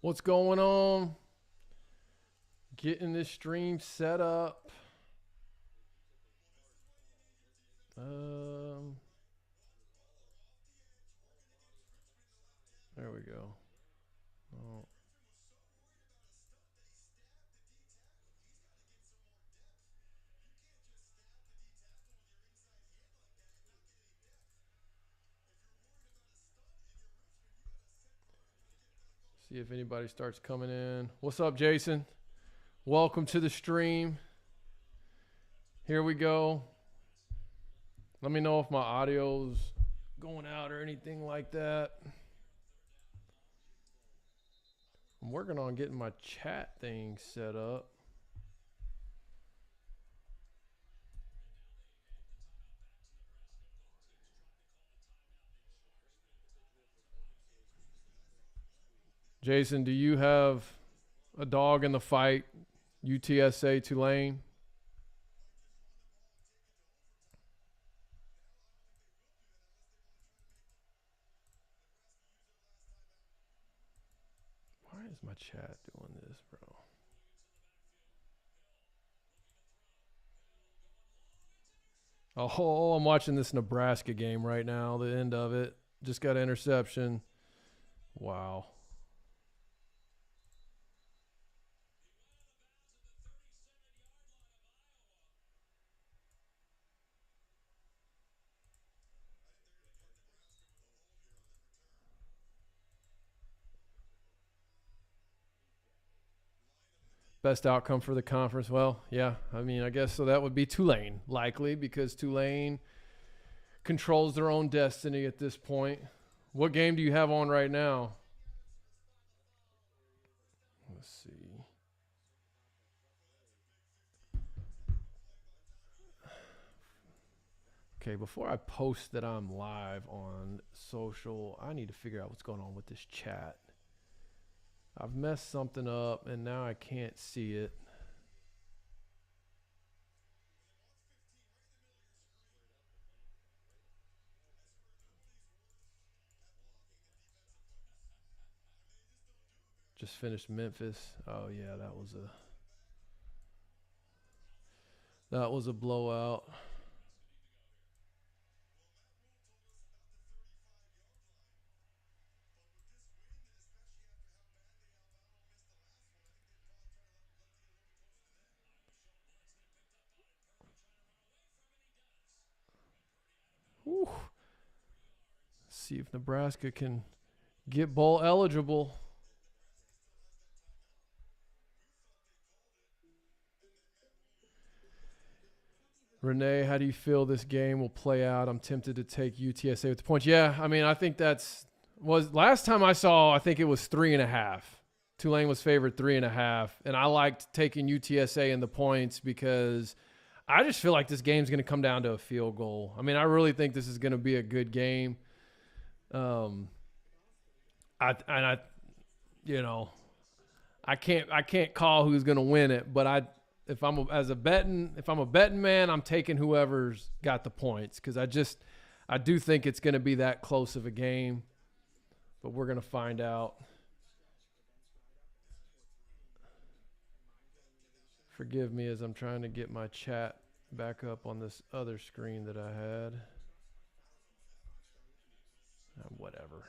What's going on? Getting this stream set up. There we go. Oh. See if anybody starts coming in. What's up, Jason? Welcome to the stream. Here we go. Let me know if my audio's going out or anything like that. I'm working on getting my chat thing set up. Jason, do you have a dog in the fight? UTSA Tulane? Why is my chat doing this, bro? Oh, I'm watching this Nebraska game right now, the end of it. Just got an interception. Wow. Best outcome for the conference? Well, yeah, I mean, I guess so. That would be Tulane, likely, because Tulane controls their own destiny at this point. What game do you have on right now? Let's see. Okay, before I post that I'm live on social, I need to figure out what's going on with this chat. I've messed something up, and now I can't see it. Just finished Memphis. Oh, yeah, that was a blowout. Whew. See if Nebraska can get bowl eligible. Renee, how do you feel this game will play out? I'm tempted to take UTSA with the points. Yeah, I mean, I think was last time I saw, I think it was 3.5. Tulane was favored 3.5, and I liked taking UTSA in the points because I just feel like this game's going to come down to a field goal. I mean, I really think this is going to be a good game. I can't call who's going to win it, but if I'm a betting man, I'm taking whoever's got the points because I do think it's going to be that close of a game, but we're going to find out. Forgive me as I'm trying to get my chat back up on this other screen that I had. Whatever.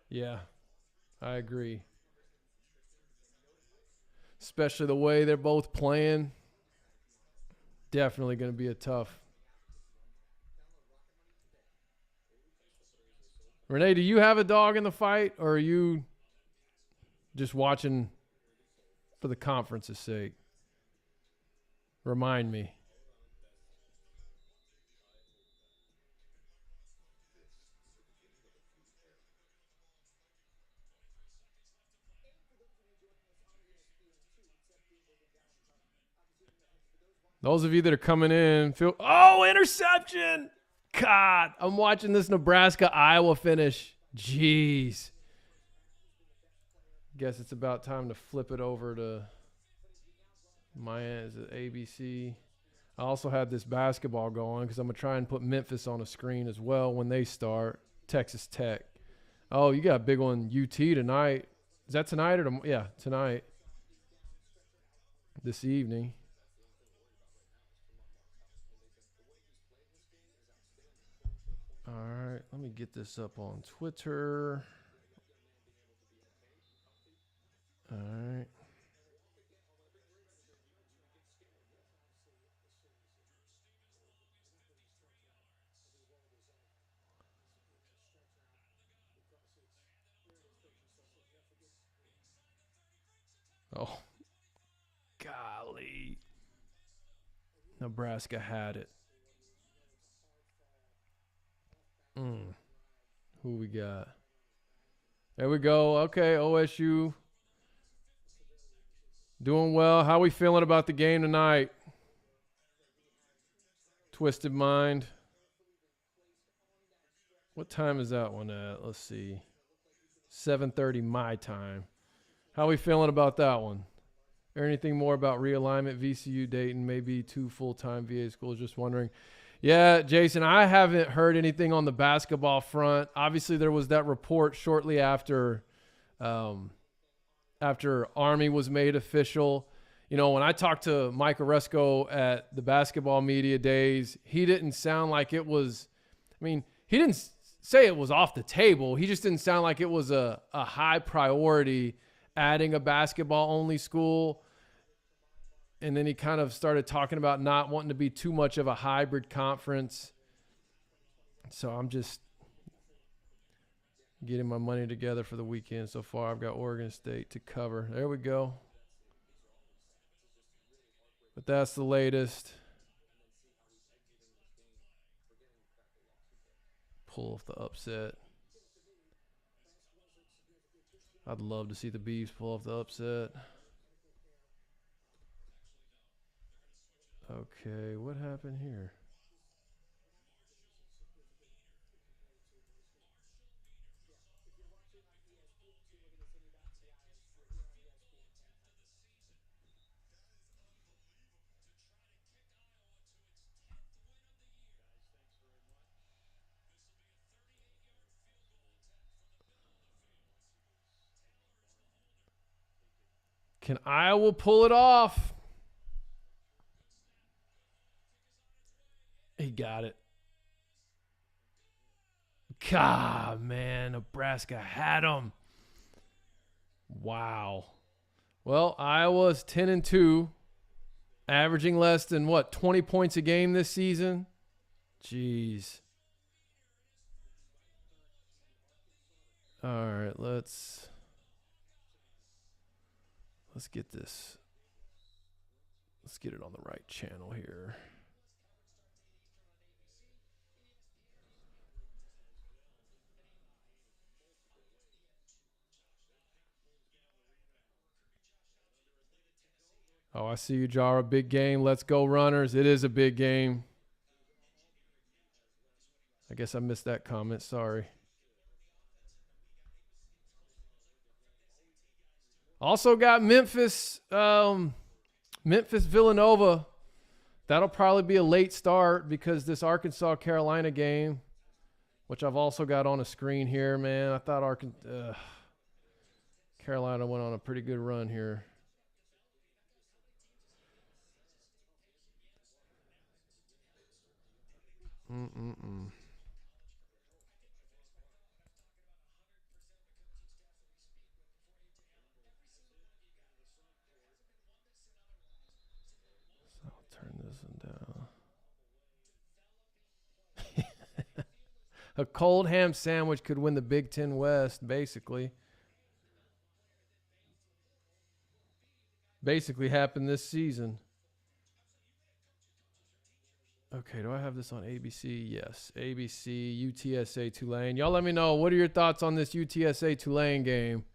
Yeah, I agree. Especially the way they're both playing. Definitely going to be a tough. Renee, do you have a dog in the fight, or are you just watching for the conference's sake? Remind me. Those of you that are coming in, interception! God, I'm watching this Nebraska-Iowa finish. Jeez. Guess it's about time to flip it over to my end. Is it ABC? I also had this basketball going because I'm going to try and put Memphis on a screen as well when they start. Texas Tech. Oh, you got a big one, UT tonight. Is that tonight or tomorrow? Yeah, tonight. This evening. All right, let me get this up on Twitter. All right. Oh, golly. Nebraska had it. Who we got? There we go. Okay, OSU. Doing well. How we feeling about the game tonight? Twisted Mind. What time is that one at? Let's see. 7:30 my time. How we feeling about that one? Or anything more about realignment, VCU, Dayton, maybe 2 full-time VA schools? Just wondering. Yeah, Jason, I haven't heard anything on the basketball front. Obviously, there was that report shortly after Army was made official. You know, when I talked to Mike Oresco at the basketball media days, he didn't sound like it was – I mean, he didn't say it was off the table. He just didn't sound like it was a high priority adding a basketball-only school. And then he kind of started talking about not wanting to be too much of a hybrid conference. So I'm just getting my money together for the weekend so far. I've got Oregon State to cover. There we go. But that's the latest. Pull off the upset. I'd love to see the Beavs pull off the upset. Okay, what happened here? Can Iowa pull it off? He got it. God, man, Nebraska had him. Wow. Well, Iowa's 10-2, averaging less than 20 points a game this season. Jeez. All right, let's get this. Let's get it on the right channel here. Oh, I see you, Jara. Big game. Let's go, Runners. It is a big game. I guess I missed that comment. Sorry. Also got Memphis Villanova. That'll probably be a late start because this Arkansas-Carolina game, which I've also got on a screen here, man. I thought Carolina went on a pretty good run here. Turn this one down. A cold ham sandwich could win the Big Ten West, basically. Basically happened this season. Okay, do I have this on ABC? Yes, ABC, UTSA, Tulane. Y'all let me know, what are your thoughts on this UTSA Tulane game?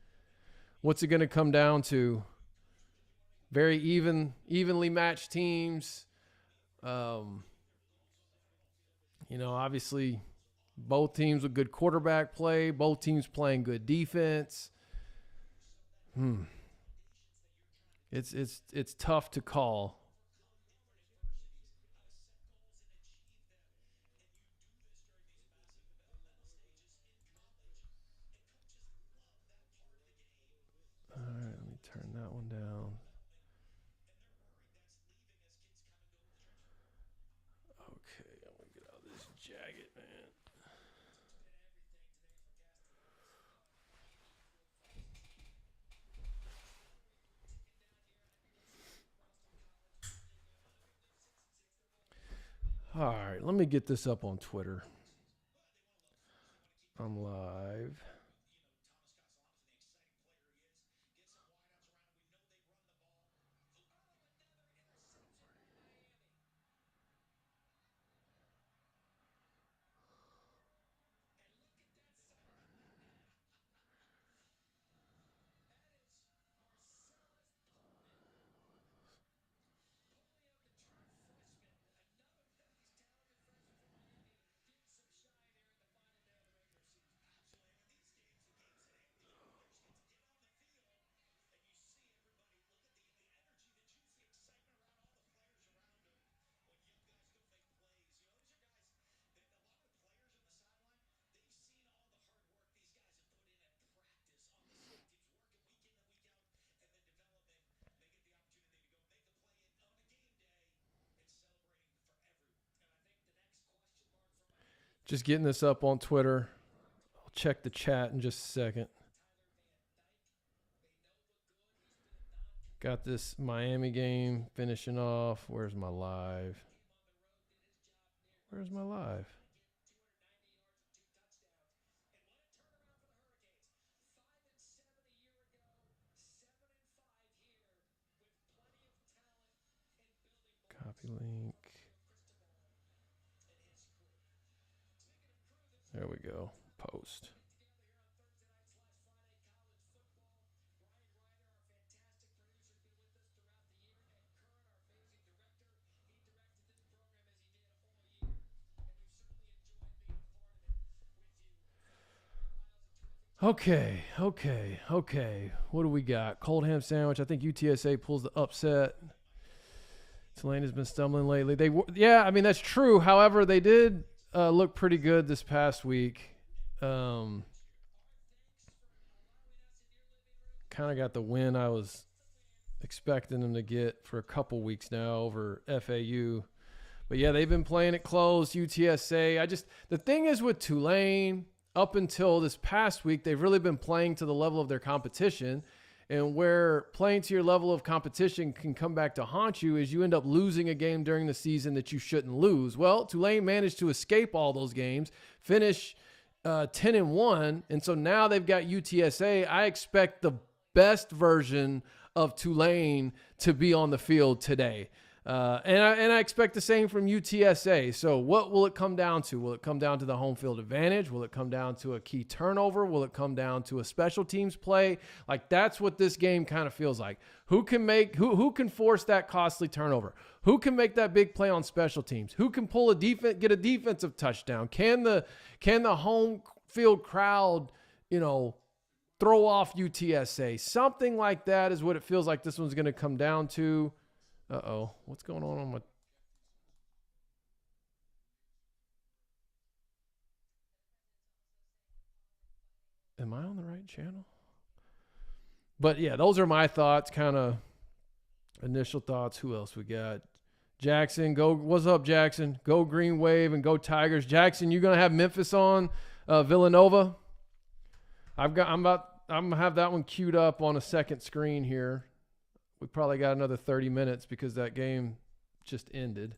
What's it going to come down to? Very evenly matched teams. Obviously both teams with good quarterback play, both teams playing good defense. It's tough to call. on down. Okay, I'm going to get out of this jacket, man. All right, let me get this up on Twitter. I'm live. Just getting this up on Twitter. I'll check the chat in just a second. Got this Miami game finishing off. Where's my live? Where's my live? Copy link. There we go. Post. Okay. What do we got? Cold ham sandwich. I think UTSA pulls the upset. Tulane has been stumbling lately. I mean, that's true. However, they did look pretty good this past week. Kind of got the win I was expecting them to get for a couple weeks now over FAU. But yeah, they've been playing it close. UTSA. The thing is with Tulane, up until this past week, they've really been playing to the level of their competition. And where playing to your level of competition can come back to haunt you is you end up losing a game during the season that you shouldn't lose. Well, Tulane managed to escape all those games, finish 10-1, and so now they've got UTSA. I expect the best version of Tulane to be on the field today. And I expect the same from UTSA. So what will it come down to? Will it come down to the home field advantage? Will it come down to a key turnover? Will it come down to a special teams play? Like, that's what this game kind of feels like. Who can force that costly turnover? Who can make that big play on special teams? Who can get a defensive touchdown? Can the home field crowd, throw off UTSA? Something like that is what it feels like this one's going to come down to. Uh-oh. What's going on my... Am I on the right channel? But yeah, those are my thoughts, kind of initial thoughts. Who else we got? Jackson, go. What's up, Jackson? Go Green Wave and go Tigers. Jackson, you going to have Memphis on Villanova? I'm going to have that one queued up on a second screen here. We probably got another 30 minutes because that game just ended.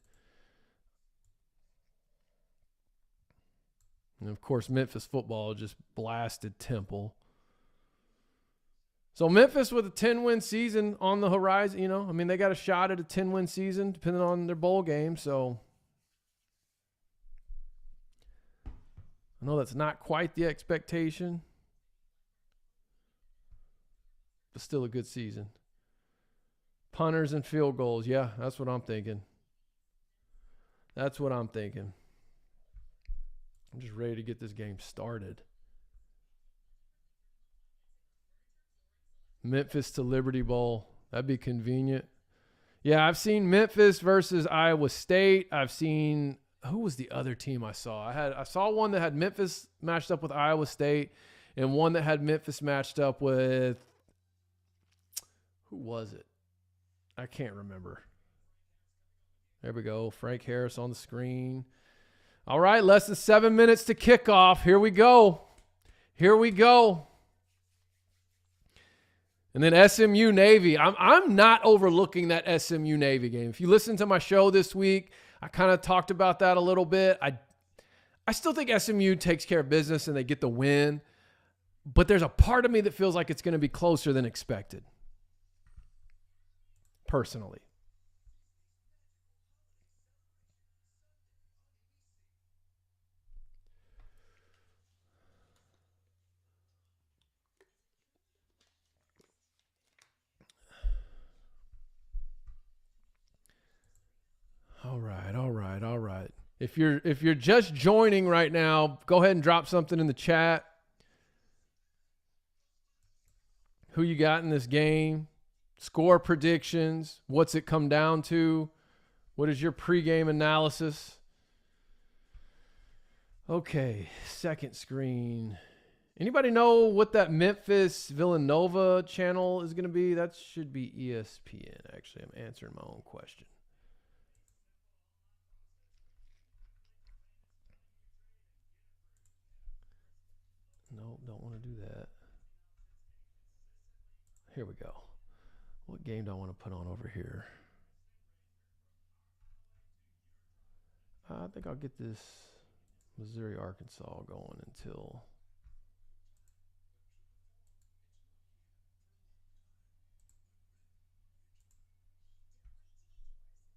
And, of course, Memphis football just blasted Temple. So Memphis with a 10-win season on the horizon, I mean, they got a shot at a 10-win season depending on their bowl game. So I know that's not quite the expectation, but still a good season. Punters and field goals. Yeah, that's what I'm thinking. I'm just ready to get this game started. Memphis to Liberty Bowl. That'd be convenient. Yeah, I've seen Memphis versus Iowa State. I've seen, who was the other team I saw? I saw one that had Memphis matched up with Iowa State and one that had Memphis matched up with, Who was it? I can't remember. There we go. Frank Harris on the screen. All right, less than 7 minutes to kickoff. Here we go. Here we go. And then SMU Navy. I'm not overlooking that SMU Navy game. If you listen to my show this week, I kind of talked about that a little bit. I still think SMU takes care of business and they get the win. But there's a part of me that feels like it's going to be closer than expected. Personally. All right. If you're just joining right now, go ahead and drop something in the chat. Who you got in this game? Score predictions. What's it come down to? What is your pregame analysis? Okay, second screen. Anybody know what that Memphis Villanova channel is going to be? That should be ESPN. Actually, I'm answering my own question. No, don't want to do that. Here we go. What game do I want to put on over here? I think I'll get this Missouri-Arkansas going until...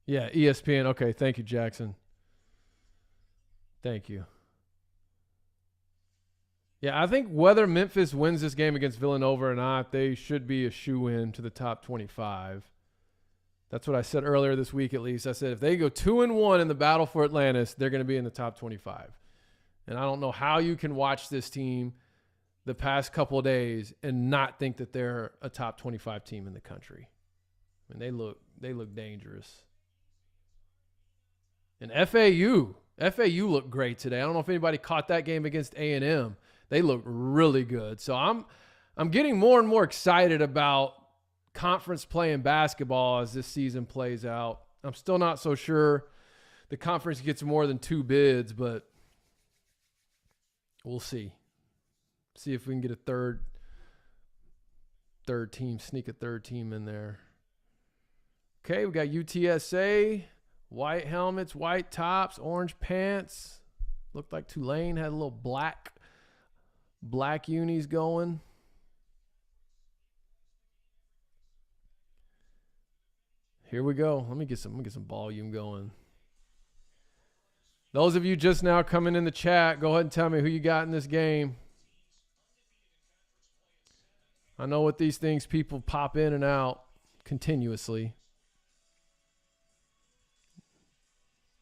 Yeah, ESPN. Okay, thank you, Jackson. Thank you. Yeah, I think whether Memphis wins this game against Villanova or not, they should be a shoo-in to the top 25. That's what I said earlier this week, at least. I said if they go 2-1 in the battle for Atlantis, they're going to be in the top 25. And I don't know how you can watch this team the past couple of days and not think that they're a top 25 team in the country. I mean, they look dangerous. And FAU looked great today. I don't know if anybody caught that game against A&M. They look really good. So I'm getting more and more excited about conference play in basketball as this season plays out. I'm still not so sure the conference gets more than 2 bids, but we'll see. See if we can get a third team, sneak a third team in there. Okay, we got UTSA, white helmets, white tops, orange pants. Looked like Tulane had a little black unis going. Here we go. Let me get some volume going. Those of you just now coming in the chat, go ahead and tell me who you got in this game. I know with these things, people pop in and out continuously.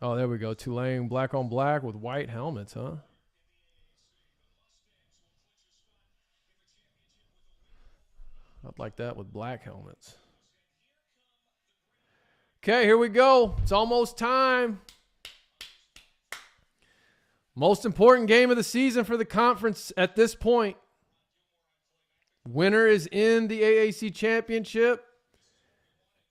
Oh, there we go. Tulane, black on black with white helmets, huh? I'd like that with black helmets. Okay, here we go. It's almost time. Most important game of the season for the conference at this point. Winner is in the AAC championship.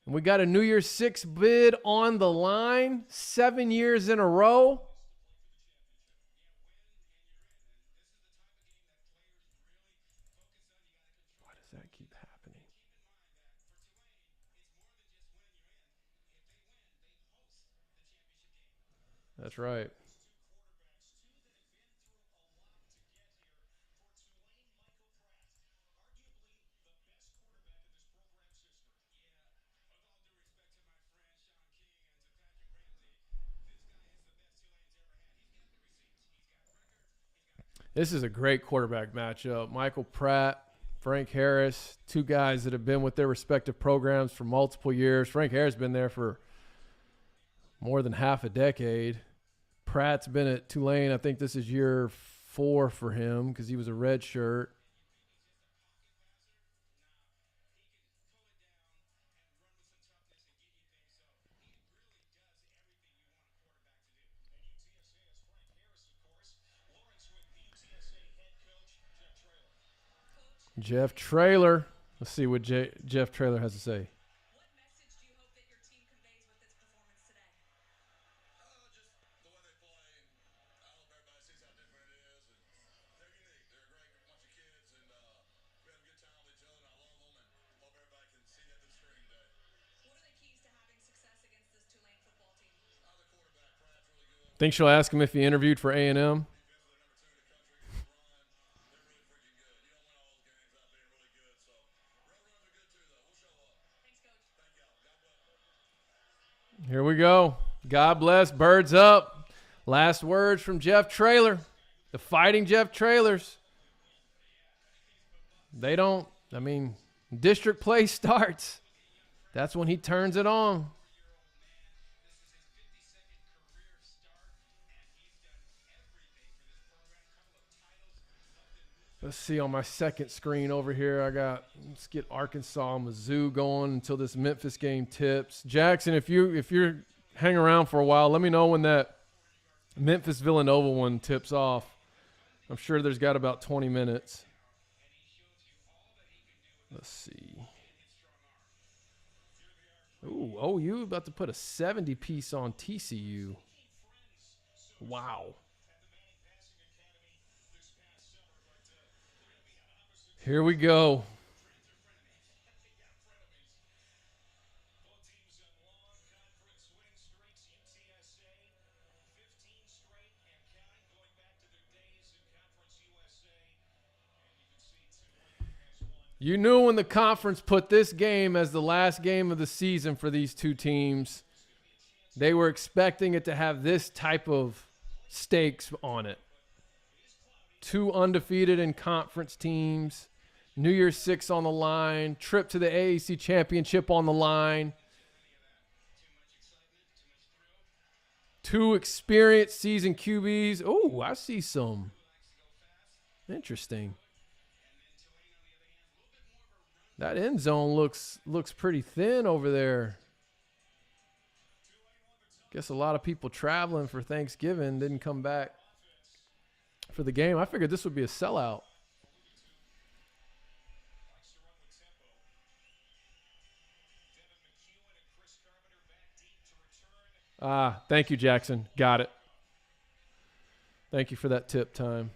And we got a New Year's 6 bid on the line, 7 years in a row. Why does that keep happening? That's right. This is a great quarterback matchup. Michael Pratt, Frank Harris, 2 guys that have been with their respective programs for multiple years. Frank Harris has been there for more than half a decade. Pratt's been at Tulane. I think this is year 4 for him because he was a red shirt. Jeff Traylor. Let's see what Jeff Traylor has to say. What message do you hope that your team conveys with this performance today? Just the way they play, and I hope everybody sees how different it is. And they're unique. They're a great bunch of kids, and we have a good time with each other, and I love them, and hope everybody can see that through the screen today. What are the keys to having success against this Tulane football team? The quarterback, Pratt's really good. Think she'll ask him if he interviewed for A&M? Defense, they're number 2 in the country against the run. They're really freaking good. You don't win all those games out being really good. So road runs are good too, though. We'll show up. Thanks, Coach. Thank y'all. God bless. Here we go. God bless. Birds up. Last words from Jeff Traylor. The Fighting Jeff Traylors. They don't, I mean, district play starts. That's when he turns it on. Let's see on my second screen over here. Let's get Arkansas, Mizzou going until this Memphis game tips. Jackson, if you're hanging around for a while, let me know when that Memphis Villanova one tips off. I'm sure there's got about 20 minutes. Let's see. Ooh, OU about to put a 70 piece on TCU. Wow. Here we go. You knew when the conference put this game as the last game of the season for these two teams, they were expecting it to have this type of stakes on it. Two undefeated in conference teams. New Year's Six on the line. Trip to the AAC Championship on the line. Two experienced seasoned QBs. Oh, I see some. Interesting. That end zone looks pretty thin over there. Guess a lot of people traveling for Thanksgiving didn't come back for the game. I figured this would be a sellout. Thank you, Jackson. Got it. Thank you for that tip time.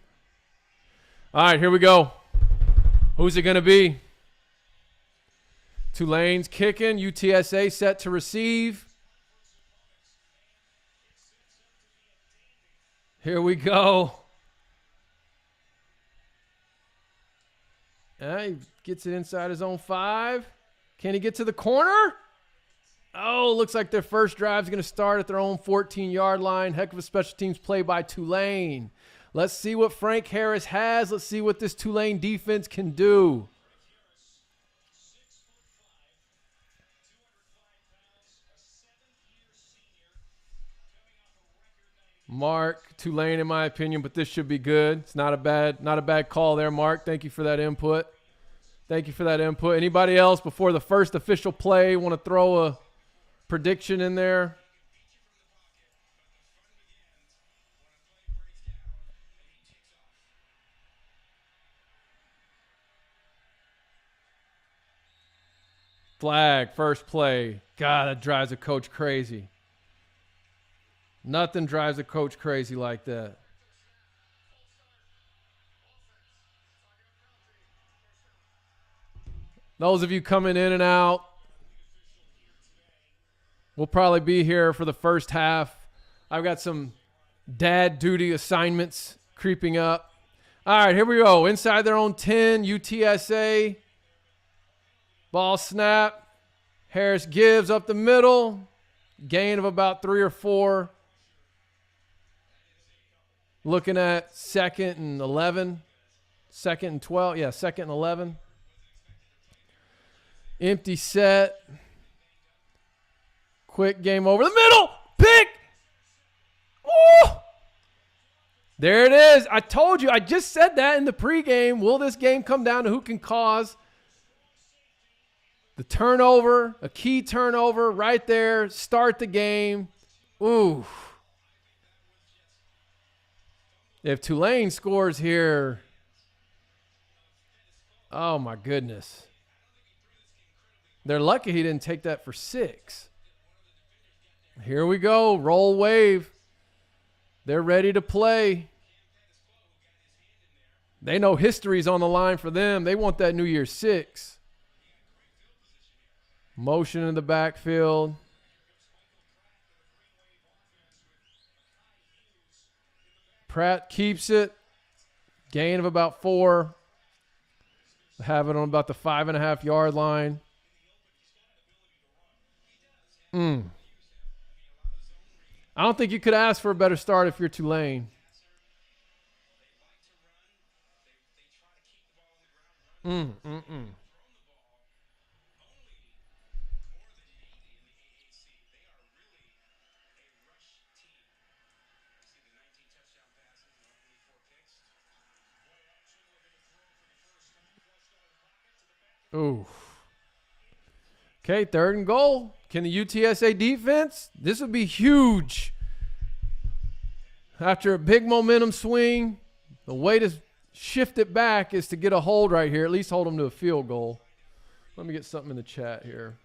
All right, here we go. Who's it going to be? Tulane's kicking. UTSA set to receive. Here we go. He gets it inside his own 5. Can he get to the corner? Oh, looks like their first drive is going to start at their own 14-yard line. Heck of a special teams play by Tulane. Let's see what Frank Harris has. Let's see what this Tulane defense can do. Mark, Tulane in my opinion, but this should be good. It's not a bad call there, Mark. Thank you for that input. Thank you for that input. Anybody else before the first official play want to throw a prediction in there? Flag, first play. God, that drives a coach crazy. Nothing drives a coach crazy like that. Those of you coming in and out, we'll probably be here for the first half. I've got some dad duty assignments creeping up. All right, here we go. Inside their own 10, UTSA. Ball snap. Harris gives up the middle. Gain of about 3 or 4. Looking at 2nd and 11. 2nd and 12. Yeah, 2nd and 11. Empty set. Quick game over the middle. Pick. Woo! There it is. I told you. I just said that in the pregame. Will this game come down to who can cause the turnover, a key turnover right there, start the game. Ooh. If Tulane scores here, oh my goodness. They're lucky he didn't take that for 6. Here we go. Roll wave. They're ready to play. They know history's on the line for them. They want that New Year's 6. Motion in the backfield. Pratt keeps it. Gain of about 4. Have it on about the 5.5-yard line. I don't think you could ask for a better start if you're Tulane. Ooh. Okay, 3rd and goal. Can the UTSA defense? This would be huge. After a big momentum swing, the way to shift it back is to get a hold right here. At least hold them to a field goal. Let me get something in the chat here.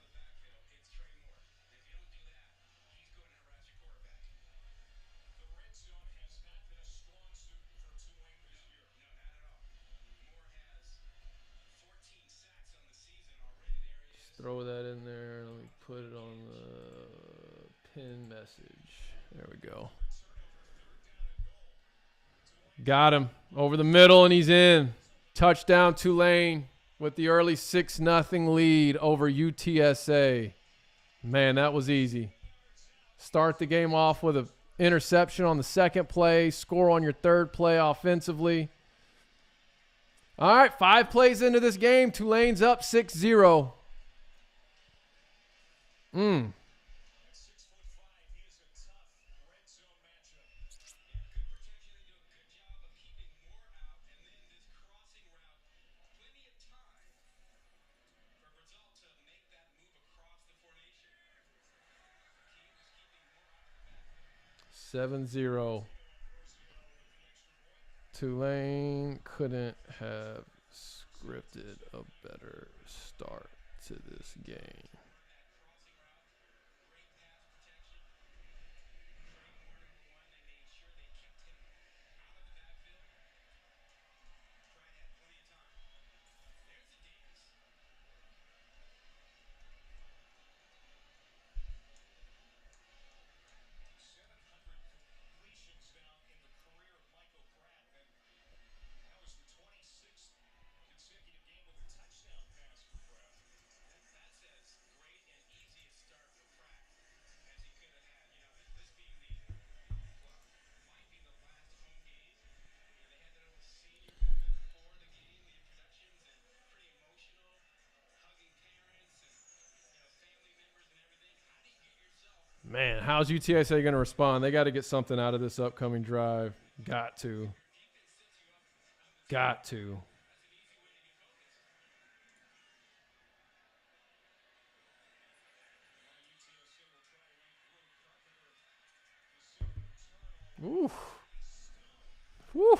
Just throw that in there. Let me put it on the pin message. There we go. Got him over the middle, and he's in. Touchdown Tulane with the early 6-0 lead over UTSA. Man, that was easy. Start the game off with an interception on the 2nd play. Score on your 3rd play offensively. All right, 5 plays into this game. Tulane's up 6-0. Seven zero. Tulane couldn't have scripted a better start to this game. Man, how's UTSA going to respond? They got to get something out of this upcoming drive. Got to. Got to. Ooh. Woo.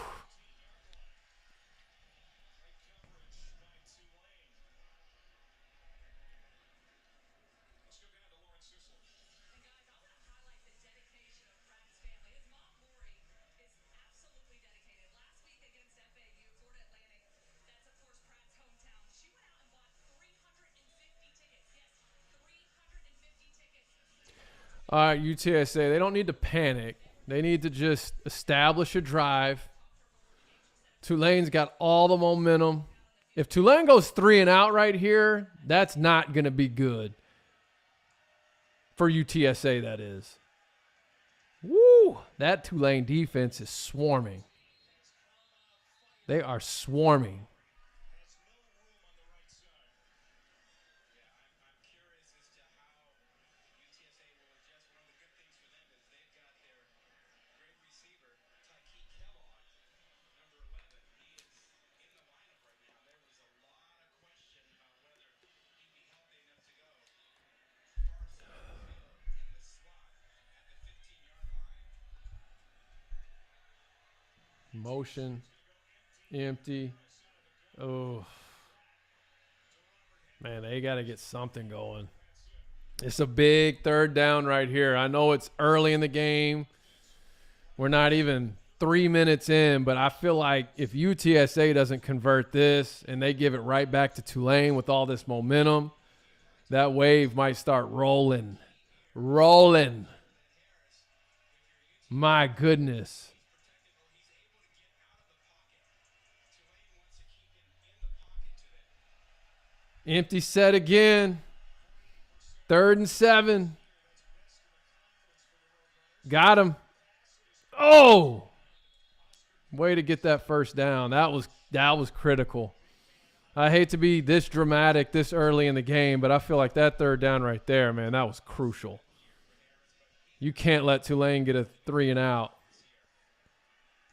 All right, UTSA, they don't need to panic. They need to just establish a drive. Tulane's got all the momentum. If Tulane goes 3 and out right here, that's not going to be good. For UTSA, that is. Woo! That Tulane defense is swarming. They are swarming. Motion. Empty. Oh. Man, they got to get something going. It's a big third down right here. I know it's early in the game. We're not even 3 minutes in, but I feel like if UTSA doesn't convert this and they give it right back to Tulane with all this momentum, that wave might start rolling. Rolling. My goodness. Empty set again. 3rd and 7. Got him. Oh! Way to get that first down. That was critical. I hate to be this dramatic this early in the game, but I feel like that third down right there, man, that was crucial. You can't let Tulane get a 3 and out.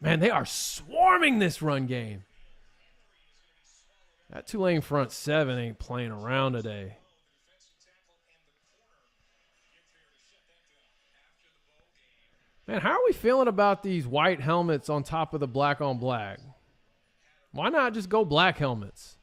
Man, they are swarming this run game. That Tulane front 7 ain't playing around today. Man, how are we feeling about these white helmets on top of the black on black? Why not just go black helmets?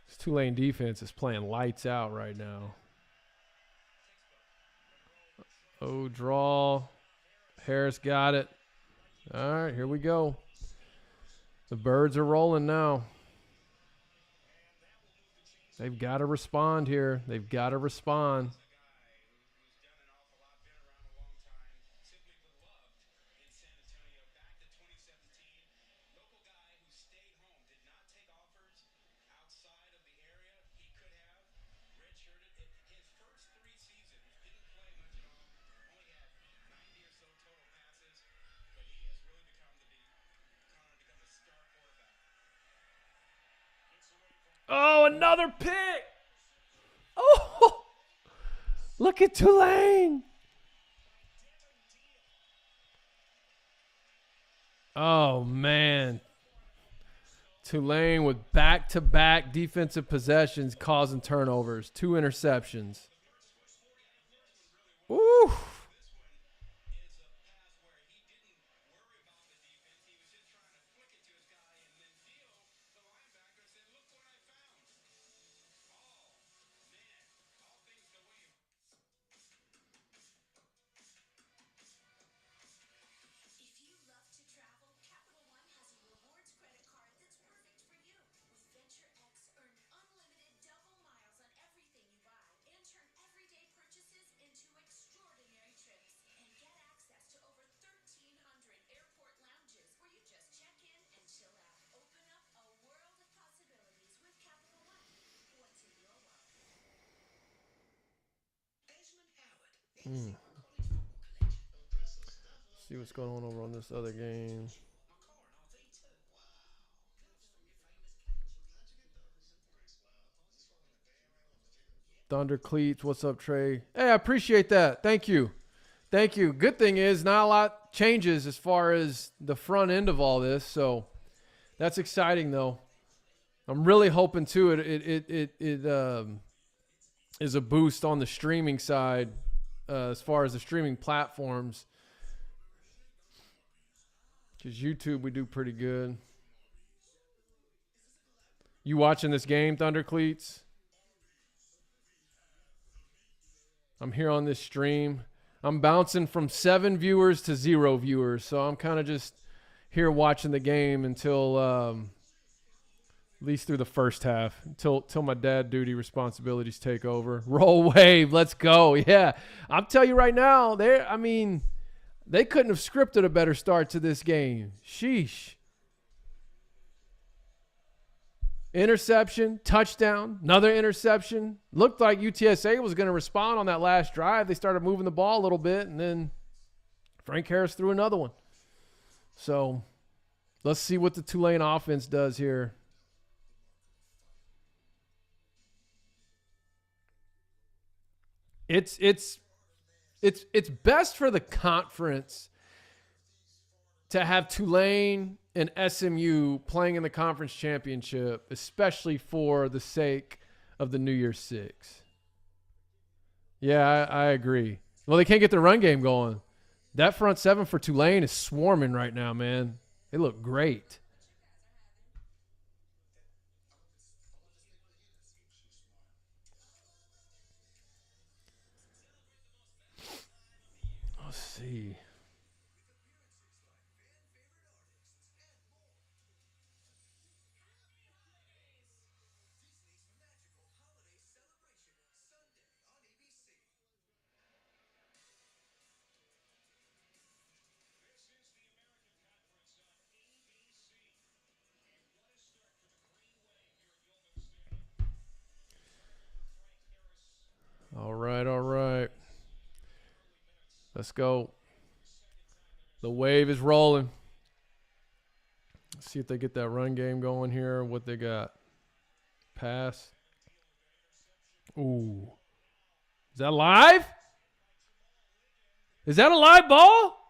This Tulane defense is playing lights out right now. Oh, draw. Harris got it. All right, here we go. The birds are rolling now. They've got to respond here. They've got to respond. Oh, another pick. Oh, look at Tulane. Oh, man. Tulane with back-to-back defensive possessions causing turnovers. 2 interceptions. Ooh. If you love to travel, Capital One has a rewards credit card that's perfect for you. With Venture X, earn unlimited double miles on everything you buy and turn everyday purchases into extraordinary trips. And get access to over 1,300 airport lounges where you just check in and chill out. Open up a world of possibilities with Capital One. What's in your wallet? See what's going on over on this other game. Thunder Cleats, what's up, Trey? Hey, I appreciate that. Thank you. Thank you. Good thing is not a lot changes as far as the front end of all this, so that's exciting though. I'm really hoping too it is a boost on the streaming side as far as the streaming platforms. Because YouTube, we do pretty good. You watching this game, Thunder Cleats? I'm here on this stream. I'm bouncing from 7 viewers to 0 viewers. So I'm kind of just here watching the game until at least through the first half. Until my dad duty responsibilities take over. Roll wave. Let's go. Yeah. I'll tell you right now, they couldn't have scripted a better start to this game. Sheesh. Interception, touchdown, another interception. Looked like UTSA was going to respond on that last drive. They started moving the ball a little bit, and then Frank Harris threw another one. So Let's see what the Tulane offense does here. It's best for the conference to have Tulane and SMU playing in the conference championship, especially for the sake of the New Year's Six. Yeah, I agree. Well, they can't get the run game going. That front seven for Tulane is swarming right now, man. They look great. Let's see. All right, all right. Let's go. The wave is rolling. Let's see if they get that run game going here. What they got? Pass. Ooh. Is that live? Is that a live ball?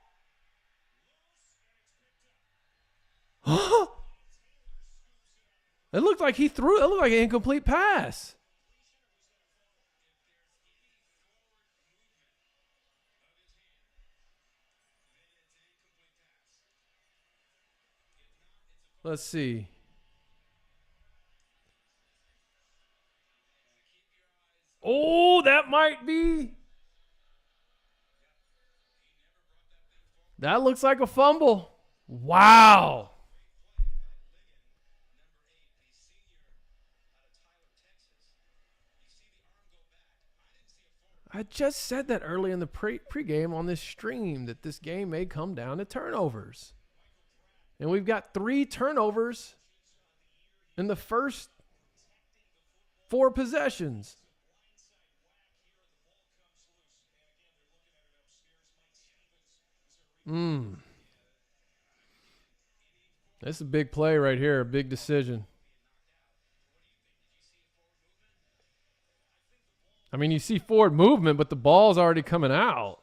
It looked like he threw it. It looked like an incomplete pass. Let's see. Oh, that might be. That looks like a fumble. Wow. I just said that early in the pregame on this stream that this game may come down to turnovers. And we've got 3 turnovers in the first 4 possessions. This is a big play right here, a big decision. I mean, you see forward movement, but the ball's already coming out.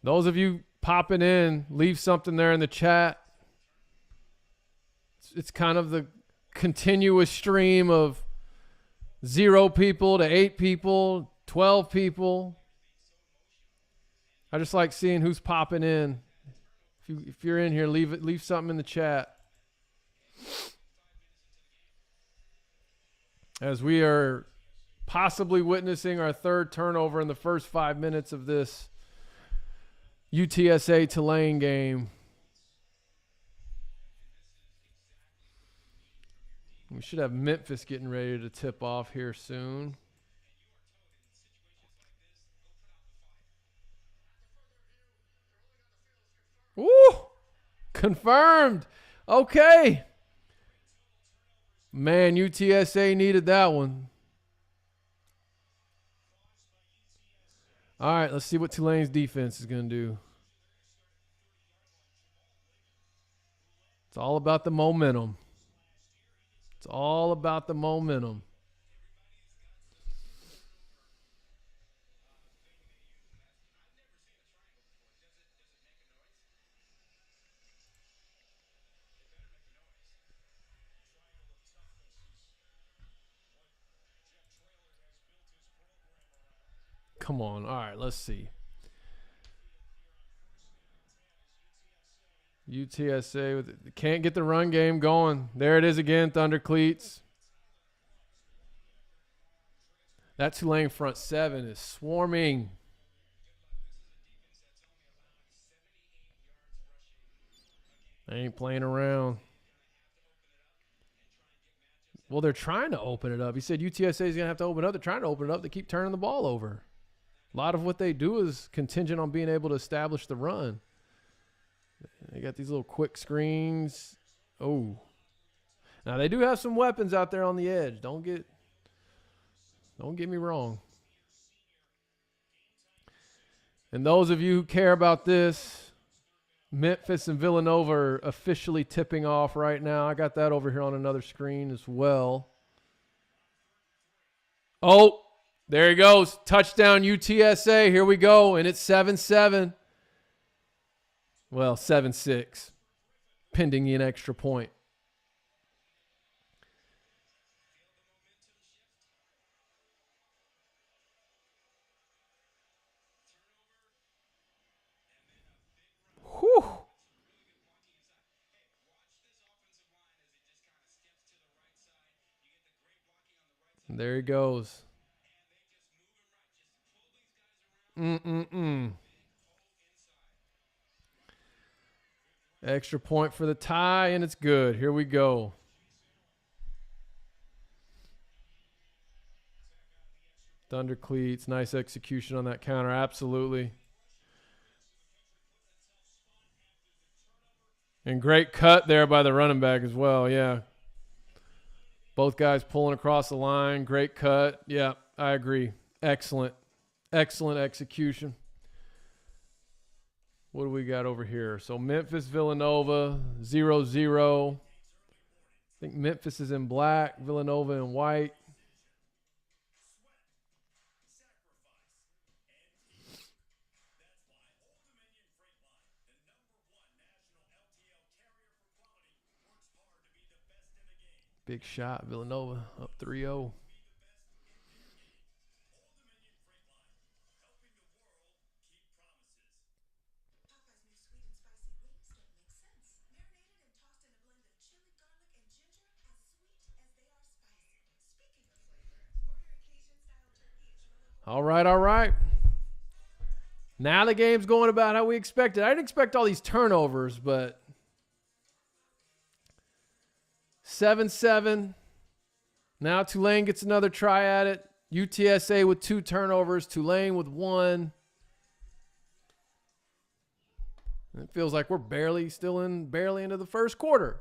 Those of you popping in, leave something there in the chat. It's kind of the continuous stream of 0 people to 8 people, 12 people. I just like seeing who's popping in. If you're in here, leave something in the chat. As we are possibly witnessing our 3rd turnover in the first 5 minutes of this UTSA Tulane game. We should have Memphis getting ready to tip off here soon. Woo! Confirmed. Okay. Man, UTSA needed that one. All right, let's see what Tulane's defense is going to do. It's all about the momentum. It's all about the momentum. Come on. All right, let's see. UTSA can't get the run game going. There it is again, Thunder Cleats. That Tulane front 7 is swarming. They ain't playing around. Well, they're trying to open it up. He said UTSA is going to have to open it up. They're trying to open it up. They keep turning the ball over. A lot of what they do is contingent on being able to establish the run. They got these little quick screens. Oh. Now they do have some weapons out there on the edge. Don't get me wrong. And those of you who care about this, Memphis and Villanova are officially tipping off right now. I got that over here on another screen as well. Oh, there he goes. Touchdown UTSA. Here we go. And it's 7-7. Well, 7-6. Pending an extra point. Whew. And there he goes. Extra point for the tie, and it's good. Here we go. Thunder cleats. Nice execution on that counter. Absolutely. And great cut there by the running back as well. Yeah. Both guys pulling across the line. Great cut. Yeah, I agree. Excellent. Excellent execution. What do we got over here? So Memphis, Villanova, 0-0. I think Memphis is in black, Villanova in white. Big shot, Villanova up 3-0. All right, all right. Now the game's going about how we expected. I didn't expect all these turnovers, but 7-7. Now Tulane gets another try at it. UTSA with 2 turnovers. Tulane with 1. It feels like we're barely into the first quarter.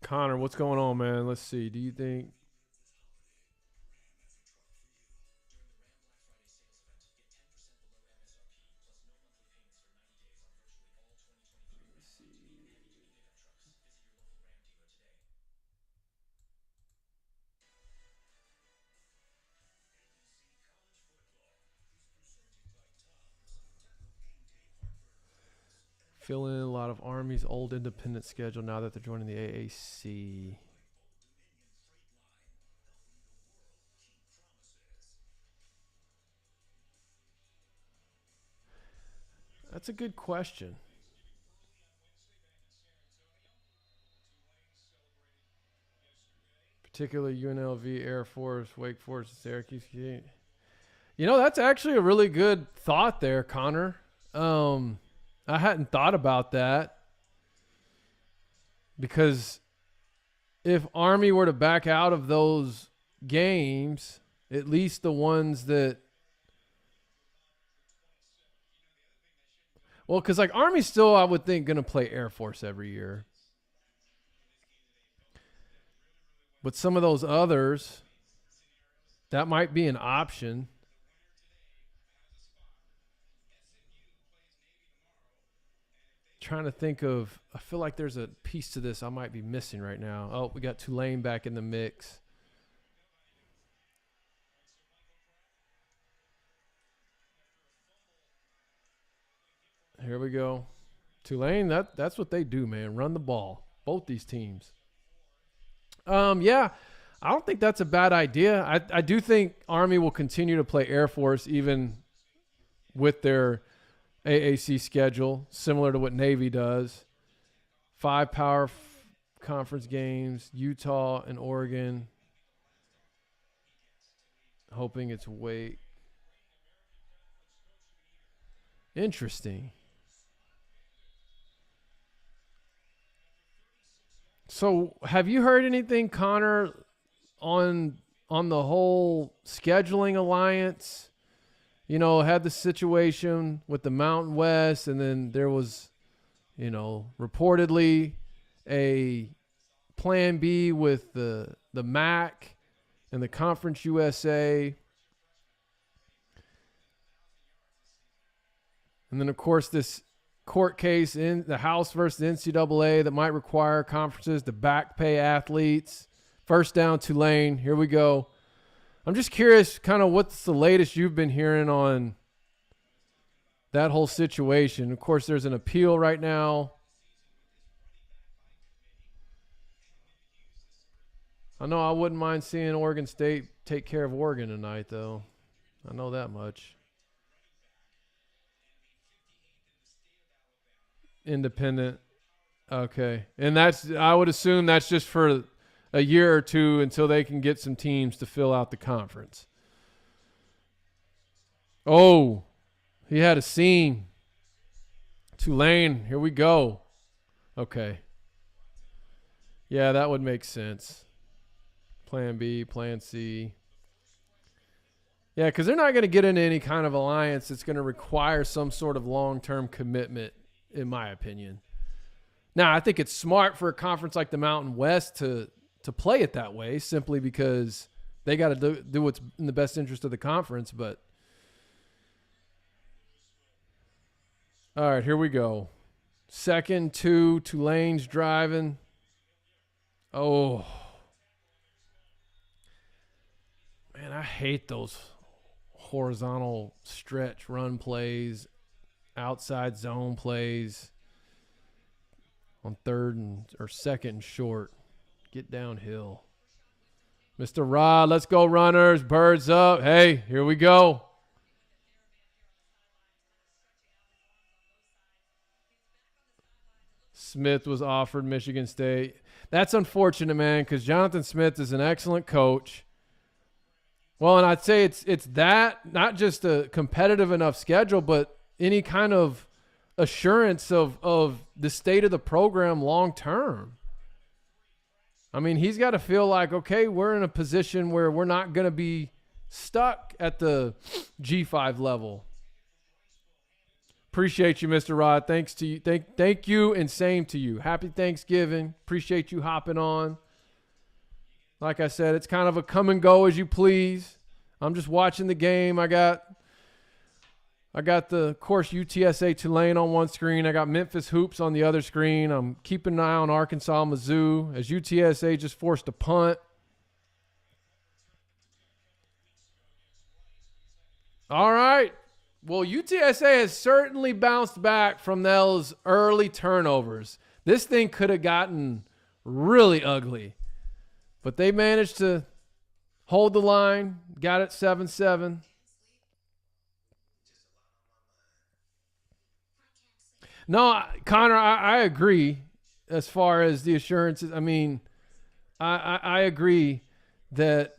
Connor, what's going on, man? Let's see. Do you think fill in a lot of Army's old independent schedule now that they're joining the AAC? That's a good question. Particularly UNLV, Air Force, Wake Forest, Syracuse. You know, that's actually a really good thought there, Connor. I hadn't thought about that, because if Army were to back out of those games, at least the ones that, well, because like Army's still, I would think, going to play Air Force every year. But some of those others, that might be an option. trying to think of, I feel like there's a piece to this I might be missing right now. Oh, we got Tulane back in the mix. Here we go. Tulane, that's what they do, man. Run the ball. Both these teams. Yeah, I don't think that's a bad idea. I do think Army will continue to play Air Force even with their AAC schedule, similar to what Navy does. 5 power conference games, Utah and Oregon. Hoping it's Wake. Interesting. So, have you heard anything, Connor, on the whole scheduling alliance? You know, had the situation with the Mountain West, and then there was, you know, reportedly a plan B with the MAC and the Conference USA. And then, of course, this court case in the House versus NCAA that might require conferences to back pay athletes. First down, Tulane. Here we go. I'm just curious kind of what's the latest you've been hearing on that whole situation. Of course, there's an appeal right now. I know I wouldn't mind seeing Oregon State take care of Oregon tonight, though. I know that much. Independent. Okay. And I would assume that's just for a year or two until they can get some teams to fill out the conference. Oh, he had a seam. Tulane, here we go. Okay. Yeah, that would make sense. Plan B, Plan C. Yeah, because they're not going to get into any kind of alliance that's going to require some sort of long-term commitment, in my opinion. Now, I think it's smart for a conference like the Mountain West to play it that way, simply because they got to do what's in the best interest of the conference. But all right, here we go. 2nd, 2, Tulane's driving. Oh, man, I hate those horizontal stretch run plays, outside zone plays on 3rd or 2nd and short. Get downhill. Mr. Rod, let's go runners. Birds up. Hey, here we go. Smith was offered Michigan State. That's unfortunate, man, because Jonathan Smith is an excellent coach. Well, and I'd say it's that, not just a competitive enough schedule, but any kind of assurance of the state of the program long term. I mean, he's got to feel like, okay, we're in a position where we're not going to be stuck at the G5 level. Appreciate you, Mr. Rod. Thanks to you. Thank you, and same to you. Happy Thanksgiving. Appreciate you hopping on. Like I said, it's kind of a come and go as you please. I'm just watching the game. I got the, of course, UTSA Tulane on one screen. I got Memphis Hoops on the other screen. I'm keeping an eye on Arkansas Mizzou as UTSA just forced a punt. All right. Well, UTSA has certainly bounced back from those early turnovers. This thing could have gotten really ugly, but they managed to hold the line, got it 7-7. No, Connor, I agree as far as the assurances. I mean, I agree that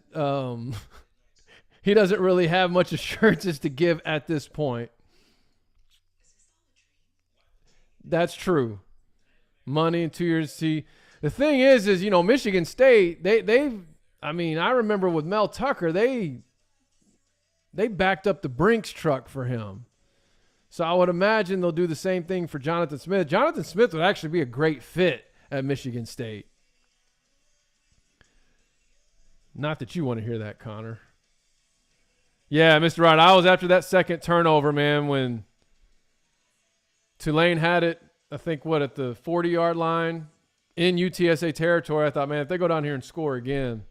he doesn't really have much assurances to give at this point. That's true. Money in 2 years. See, the thing is, you know, Michigan State, they've, I mean, I remember with Mel Tucker, they backed up the Brinks truck for him. So I would imagine they'll do the same thing for Jonathan Smith. Jonathan Smith would actually be a great fit at Michigan State. Not that you want to hear that, Connor. Yeah, Mr. Rod, I was after that second turnover, man, when Tulane had it I think at the 40-yard line in UTSA territory. I thought, man, if they go down here and score again.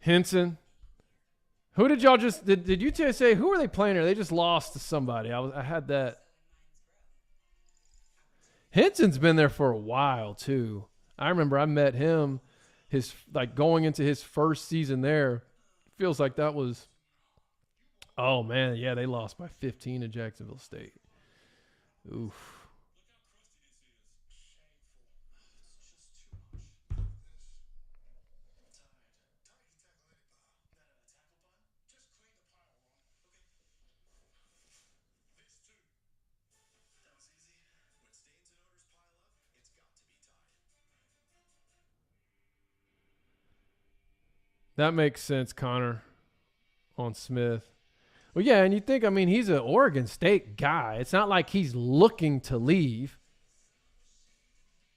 Henson. Who did y'all just did UTSA? Who were they playing here? They just lost to somebody. I had that. Henson's been there for a while too. I remember I met him going into his first season there. Feels like that was, oh man, yeah, they lost by 15 to Jacksonville State. Oof. That makes sense, Connor, on Smith. Well, yeah, and you think, I mean, he's an Oregon State guy. It's not like he's looking to leave.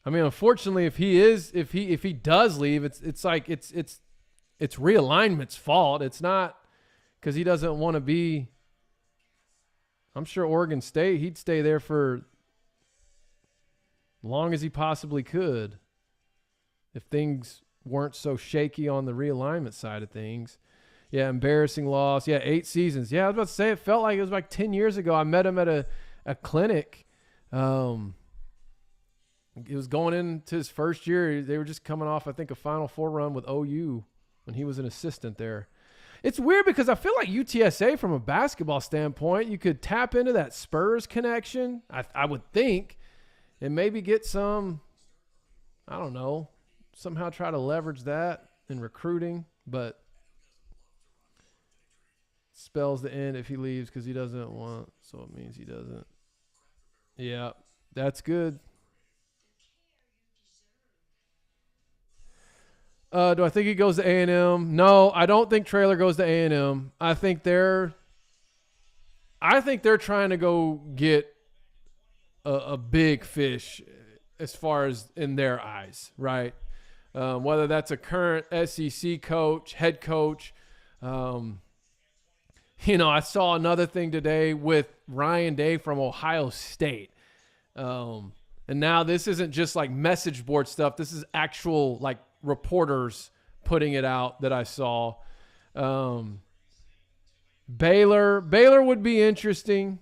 I mean, unfortunately, if he does leave, it's like it's realignment's fault. It's not because he doesn't want to be. I'm sure Oregon State, he'd stay there for long as he possibly could if things weren't so shaky on the realignment side of things. Yeah, embarrassing loss. Yeah, 8 seasons. Yeah, I was about to say, it felt like it was like 10 years ago. I met him at a clinic. He was going into his first year. They were just coming off, I think, a Final Four run with OU when he was an assistant there. It's weird because I feel like UTSA, from a basketball standpoint, you could tap into that Spurs connection, I would think, and maybe get some, I don't know, somehow try to leverage that in recruiting, but spells the end if he leaves because he doesn't want, so it means he doesn't. Yeah, that's good. Do I think he goes to A&M? No, I don't think Traylor goes to A&M. I think they're trying to go get a big fish as far as in their eyes, right? Whether that's a current SEC coach, head coach. I saw another thing today with Ryan Day from Ohio State. And now this isn't just like message board stuff. This is actual like reporters putting it out that I saw. Baylor would be interesting.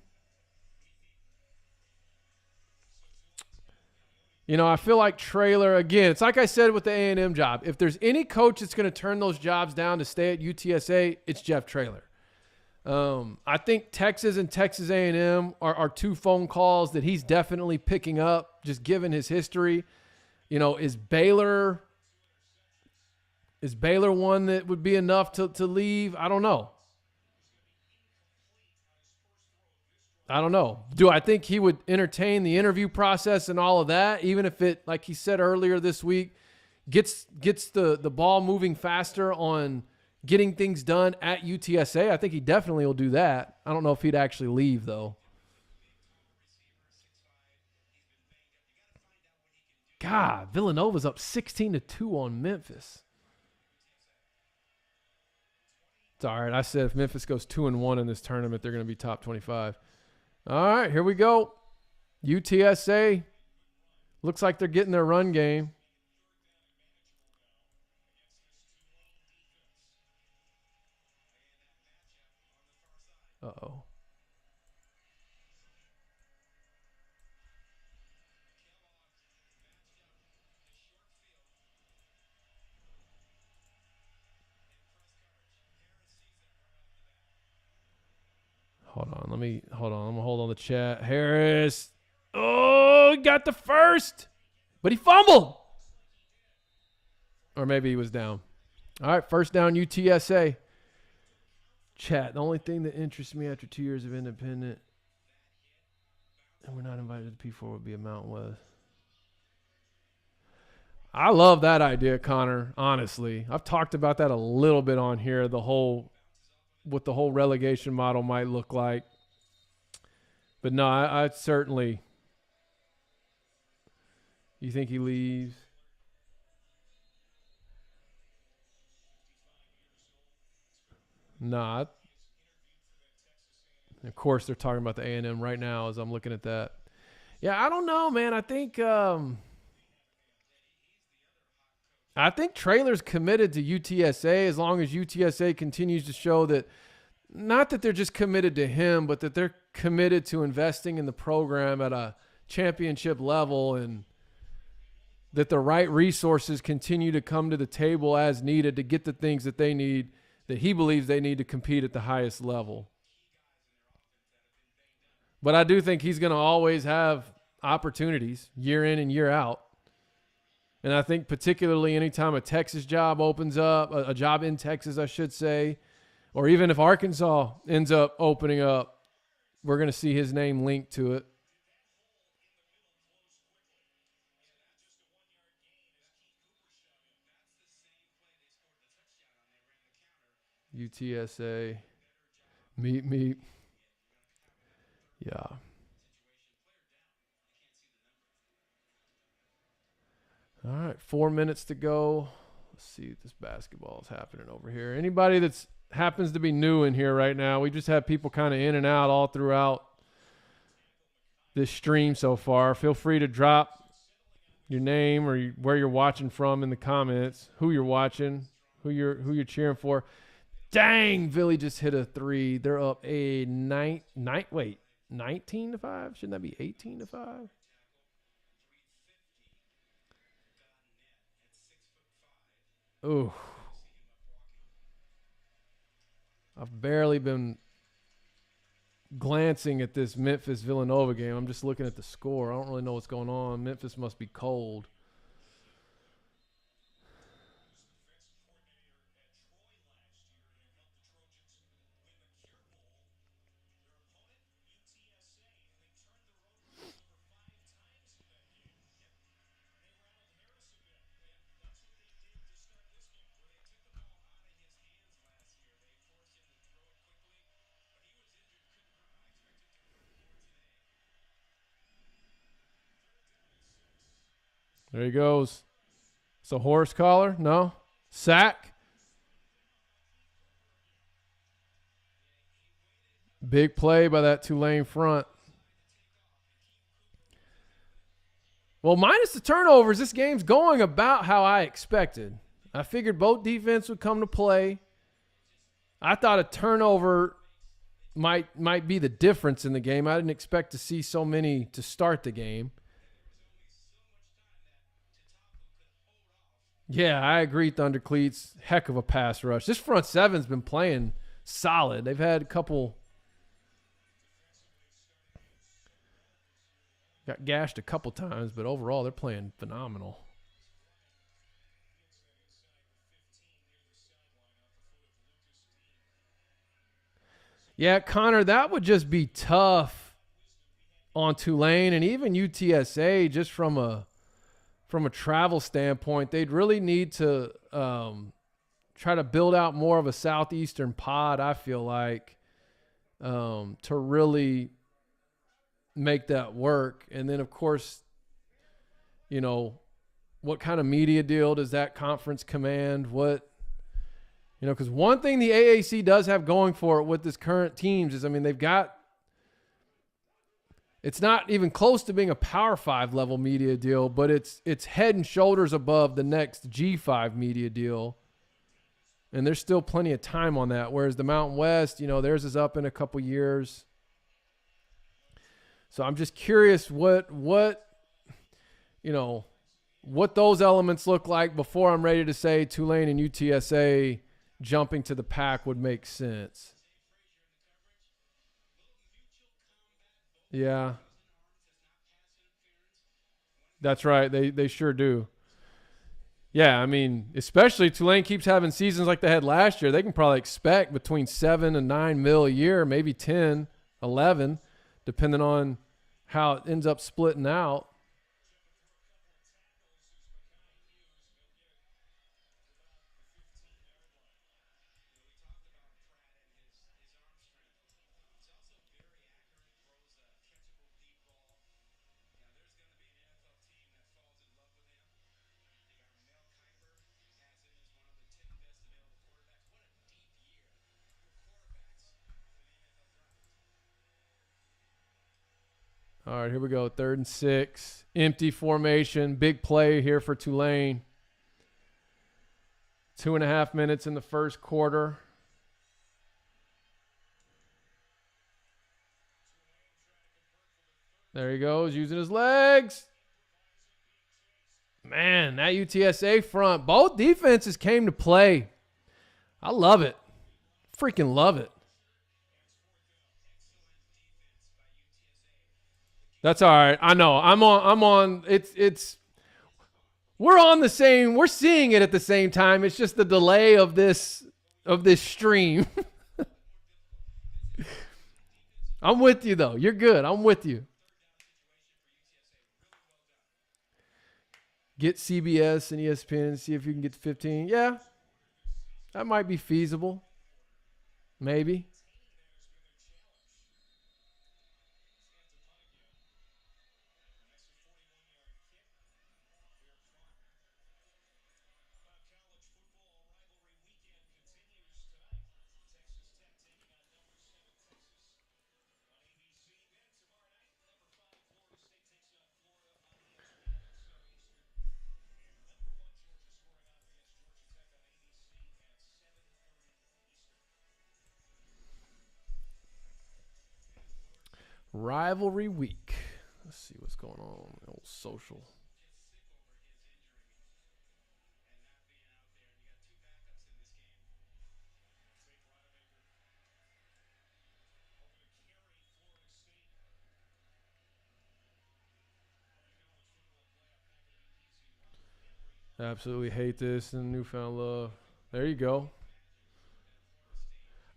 I feel like Traylor, again, it's like I said with the A&M job. If there's any coach that's going to turn those jobs down to stay at UTSA, it's Jeff Traylor. I think Texas and Texas A&M are 2 phone calls that he's definitely picking up, just given his history. Is Baylor one that would be enough to leave? I don't know. Do I think he would entertain the interview process and all of that, even if it, like he said earlier this week, gets the ball moving faster on getting things done at UTSA? I think he definitely will do that. I don't know if he'd actually leave, though. God, Villanova's up 16-2 on Memphis. It's all right. I said if Memphis goes 2-1 in this tournament, they're going to be top 25. All right, here we go. UTSA looks like they're getting their run game. Uh-oh. Hold on. I'm going to hold on the chat. Harris. Oh, he got the first. But he fumbled. Or maybe he was down. All right, first down UTSA. Chat, the only thing that interests me after 2 years of independent and we're not invited to P4 would be a Mountain West. I love that idea, Connor, honestly. I've talked about that a little bit on here, what the whole relegation model might look like. But no, I certainly. You think he leaves? Nah. Of course, they're talking about the A&M right now as I'm looking at that. Yeah, I don't know, man. I think Traylor's committed to UTSA as long as UTSA continues to show that, not that they're just committed to him, but that they're committed to investing in the program at a championship level, and that the right resources continue to come to the table as needed to get the things that they need, that he believes they need to compete at the highest level. But I do think he's going to always have opportunities year in and year out. And I think particularly anytime a Texas job opens up, a job in Texas, I should say, or even if Arkansas ends up opening up, we're going to see his name linked to it. UTSA. Meet. Yeah. All right, 4 minutes to go. Let's see if this basketball is happening over here. Anybody that's happens to be new in here right now, we just have people kind of in and out all throughout this stream so far. Feel free to drop your name or where you're watching from in the comments, who you're watching, who you're cheering for. Dang, Philly just hit a three. They're up 19 to 5. Shouldn't that be 18 to 5? Ooh. I've barely been glancing at this Memphis-Villanova game. I'm just looking at the score. I don't really know what's going on. Memphis must be cold. There he goes. It's a horse collar? No? Sack? Big play by that Tulane front. Well, minus the turnovers, this game's going about how I expected. I figured both defense would come to play. I thought a turnover might be the difference in the game. I didn't expect to see so many to start the game. Yeah, I agree, Thunder Cleats. Heck of a pass rush. This front seven's been playing solid. They've had a couple. Got gashed a couple times, but overall they're playing phenomenal. Yeah, Connor, that would just be tough on Tulane and even UTSA just from a travel standpoint. They'd really need to try to build out more of a southeastern pod, I feel like, to really make that work. And then, of course, you know, what kind of media deal does that conference command? Because one thing the AAC does have going for it with this current teams is, I mean, it's not even close to being a Power 5 level media deal, but it's head and shoulders above the next G5 media deal. And there's still plenty of time on that. Whereas the Mountain West, theirs is up in a couple years. So I'm just curious what those elements look like before I'm ready to say Tulane and UTSA jumping to the pack would make sense. Yeah. That's right. They sure do. Yeah, I mean, especially Tulane keeps having seasons like they had last year. They can probably expect between 7 and 9 mil a year, maybe 10, 11, depending on how it ends up splitting out. All right, here we go. 3rd and 6. Empty formation. Big play here for Tulane. 2.5 minutes in the first quarter. There he goes, using his legs. Man, that UTSA front. Both defenses came to play. I love it. Freaking love it. That's all right. I know. I'm on it's we're on the same, we're seeing it at the same time. It's just the delay of this stream. I'm with you though. You're good. I'm with you. Get CBS and ESPN and see if you can get to 15. Yeah. That might be feasible. Maybe. Rivalry week. Let's see what's going on. Old social. Absolutely hate this and newfound love. There you go.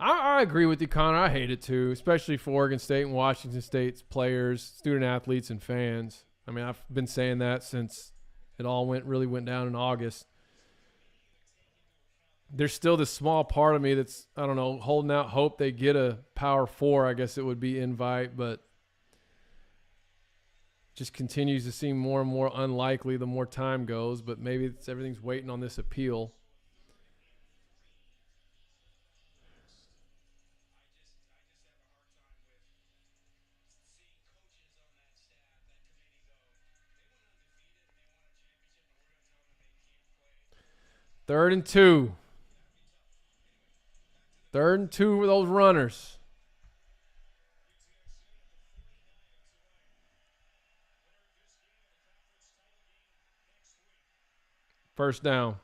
I agree with you, Connor. I hate it too, especially for Oregon State and Washington State's players, student athletes, and fans. I mean, I've been saying that since it all really went down in August. There's still this small part of me that's, I don't know, holding out hope they get a Power 4. I guess it would be invite, but just continues to seem more and more unlikely the more time goes. But maybe everything's waiting on this appeal. Third and 2. 3rd and 2 with those runners. First down.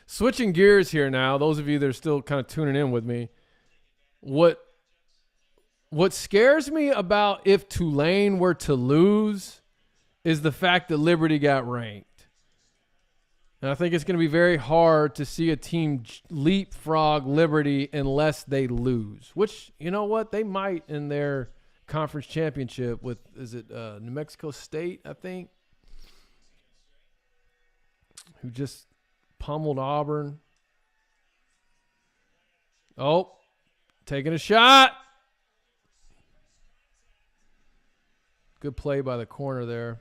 Switching gears here now, those of you that are still kind of tuning in with me, what scares me about if Tulane were to lose is the fact that Liberty got ranked. And I think it's going to be very hard to see a team leapfrog Liberty unless they lose, which, you know what, they might in their conference championship with, is it New Mexico State, I think, who just pummeled Auburn. Oh, taking a shot. Good play by the corner there.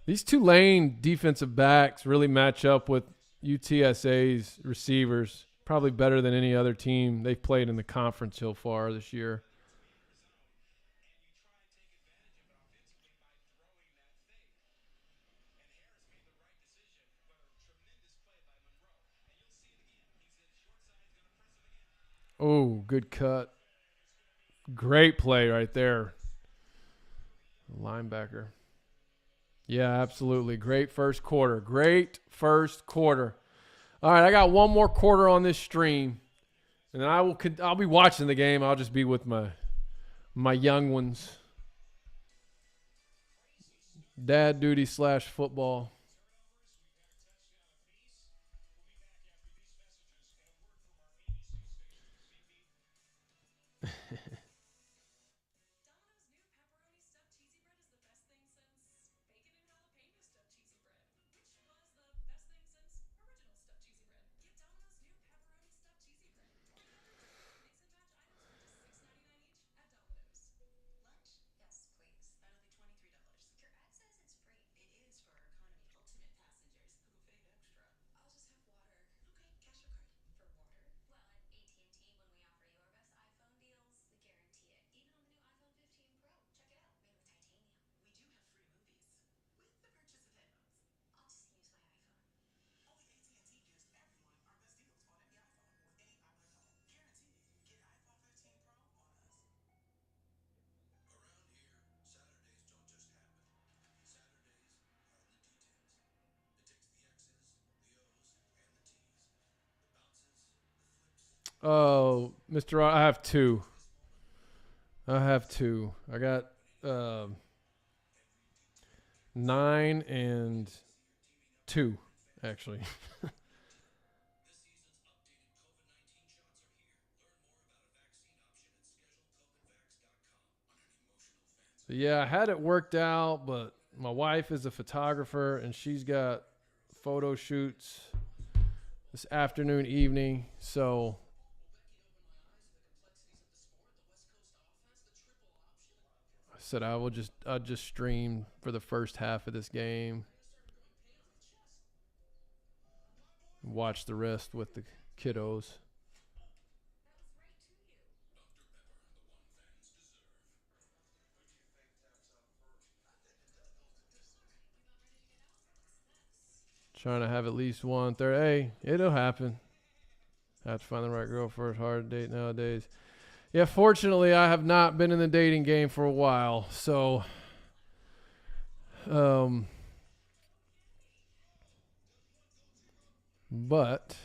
These Tulane defensive backs really match up with UTSA's receivers, probably better than any other team they've played in the conference so far this year. Oh, good cut. Great play right there. Linebacker. Yeah, absolutely. Great first quarter. Great first quarter. All right, I got one more quarter on this stream, and then I'll be watching the game. I'll just be with my young ones. Dad duty / football. Oh, Mr. I have two. I got 9 and 2, actually. Yeah, I had it worked out, but my wife is a photographer and she's got photo shoots this afternoon, evening. So I said I'd just stream for the first half of this game. Watch the rest with the kiddos. Trying to have at least one third. Hey, it'll happen. Have to find the right girl first. Hard to date nowadays. Yeah, fortunately, I have not been in the dating game for a while. So, but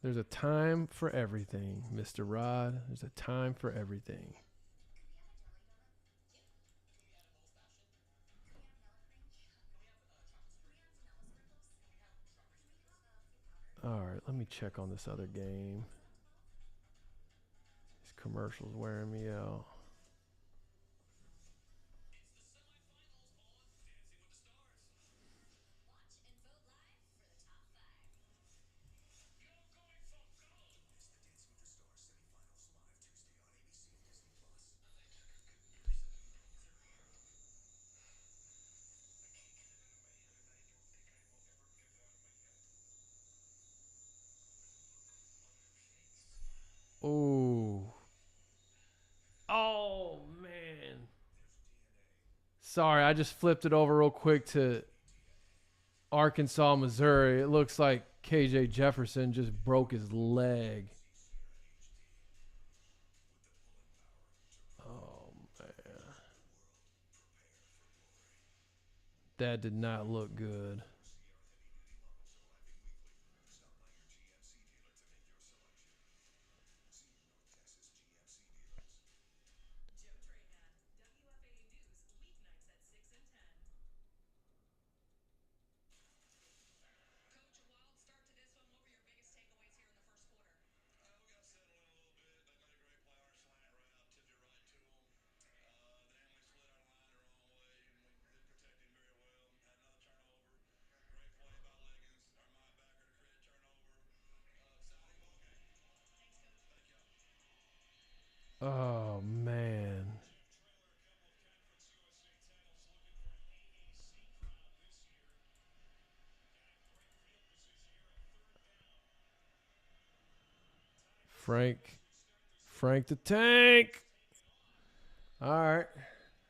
there's a time for everything, Mr. Rod. There's a time for everything. All right, let me check on this other game. These commercials wearing me out. Ooh. Oh, man. Sorry, I just flipped it over real quick to Arkansas, Missouri. It looks like KJ Jefferson just broke his leg. Oh, man. That did not look good. Oh, man. Frank the Tank. All right.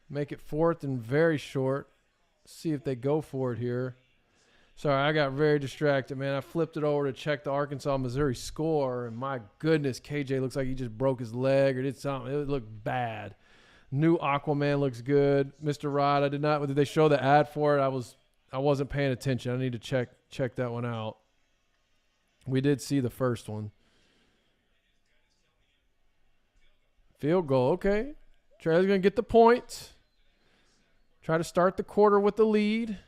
Make it 4th and very short. See if they go for it here. Sorry, I got very distracted, man. I flipped it over to check the Arkansas Missouri score, and my goodness, KJ looks like he just broke his leg or did something. It looked bad. New Aquaman looks good. Mr. Rod, I did not. Did they show the ad for it? I wasn't paying attention. I need to check that one out. We did see the first one. Field goal, okay. Trey's gonna get the point. Try to start the quarter with the lead.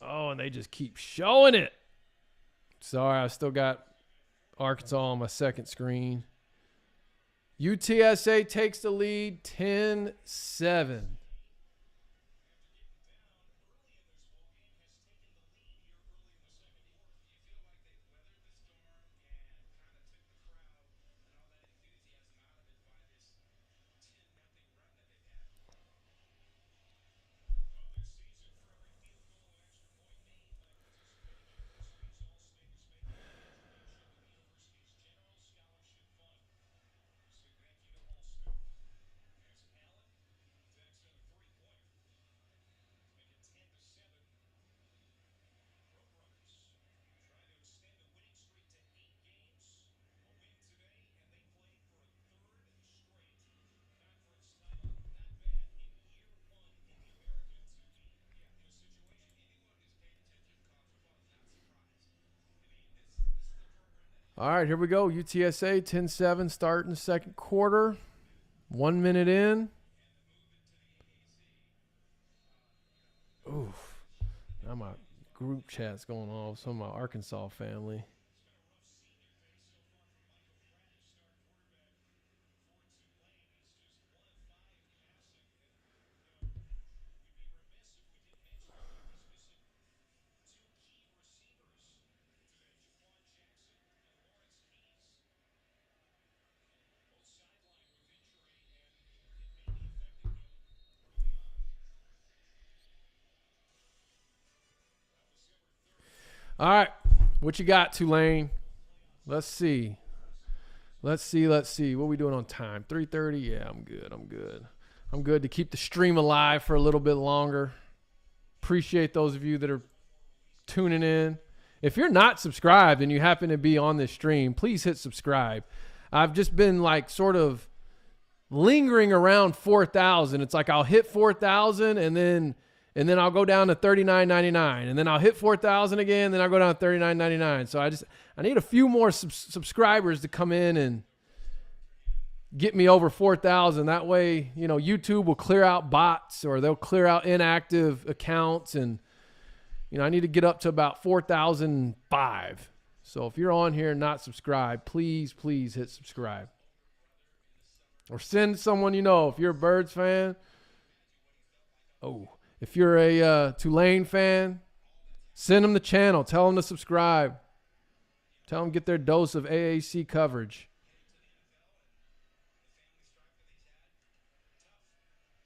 Oh, and they just keep showing it. Sorry, I still got Arkansas on my second screen. UTSA takes the lead 10-7. All right, here we go. UTSA 10-7 starting second quarter. 1 minute in. Oof. Now my group chat's going off. Some of my Arkansas family. All right, what you got, Tulane? Let's see. Let's see. What are we doing on time? 3:30? Yeah, I'm good. I'm good to keep the stream alive for a little bit longer. Appreciate those of you that are tuning in. If you're not subscribed and you happen to be on this stream, please hit subscribe. I've just been like sort of lingering around 4,000. It's like I'll hit 4,000 and then I'll go down to $39.99, and then I'll hit 4,000 again, then I'll go down to $39.99. So I need a few more subscribers to come in and get me over 4,000. That way, you know, YouTube will clear out bots or they'll clear out inactive accounts, and you know, I need to get up to about 4,005. So if you're on here and not subscribed, please hit subscribe. Or send someone you know. If you're a Birds fan, if you're a Tulane fan, send them the channel. Tell them to subscribe. Tell them get their dose of AAC coverage.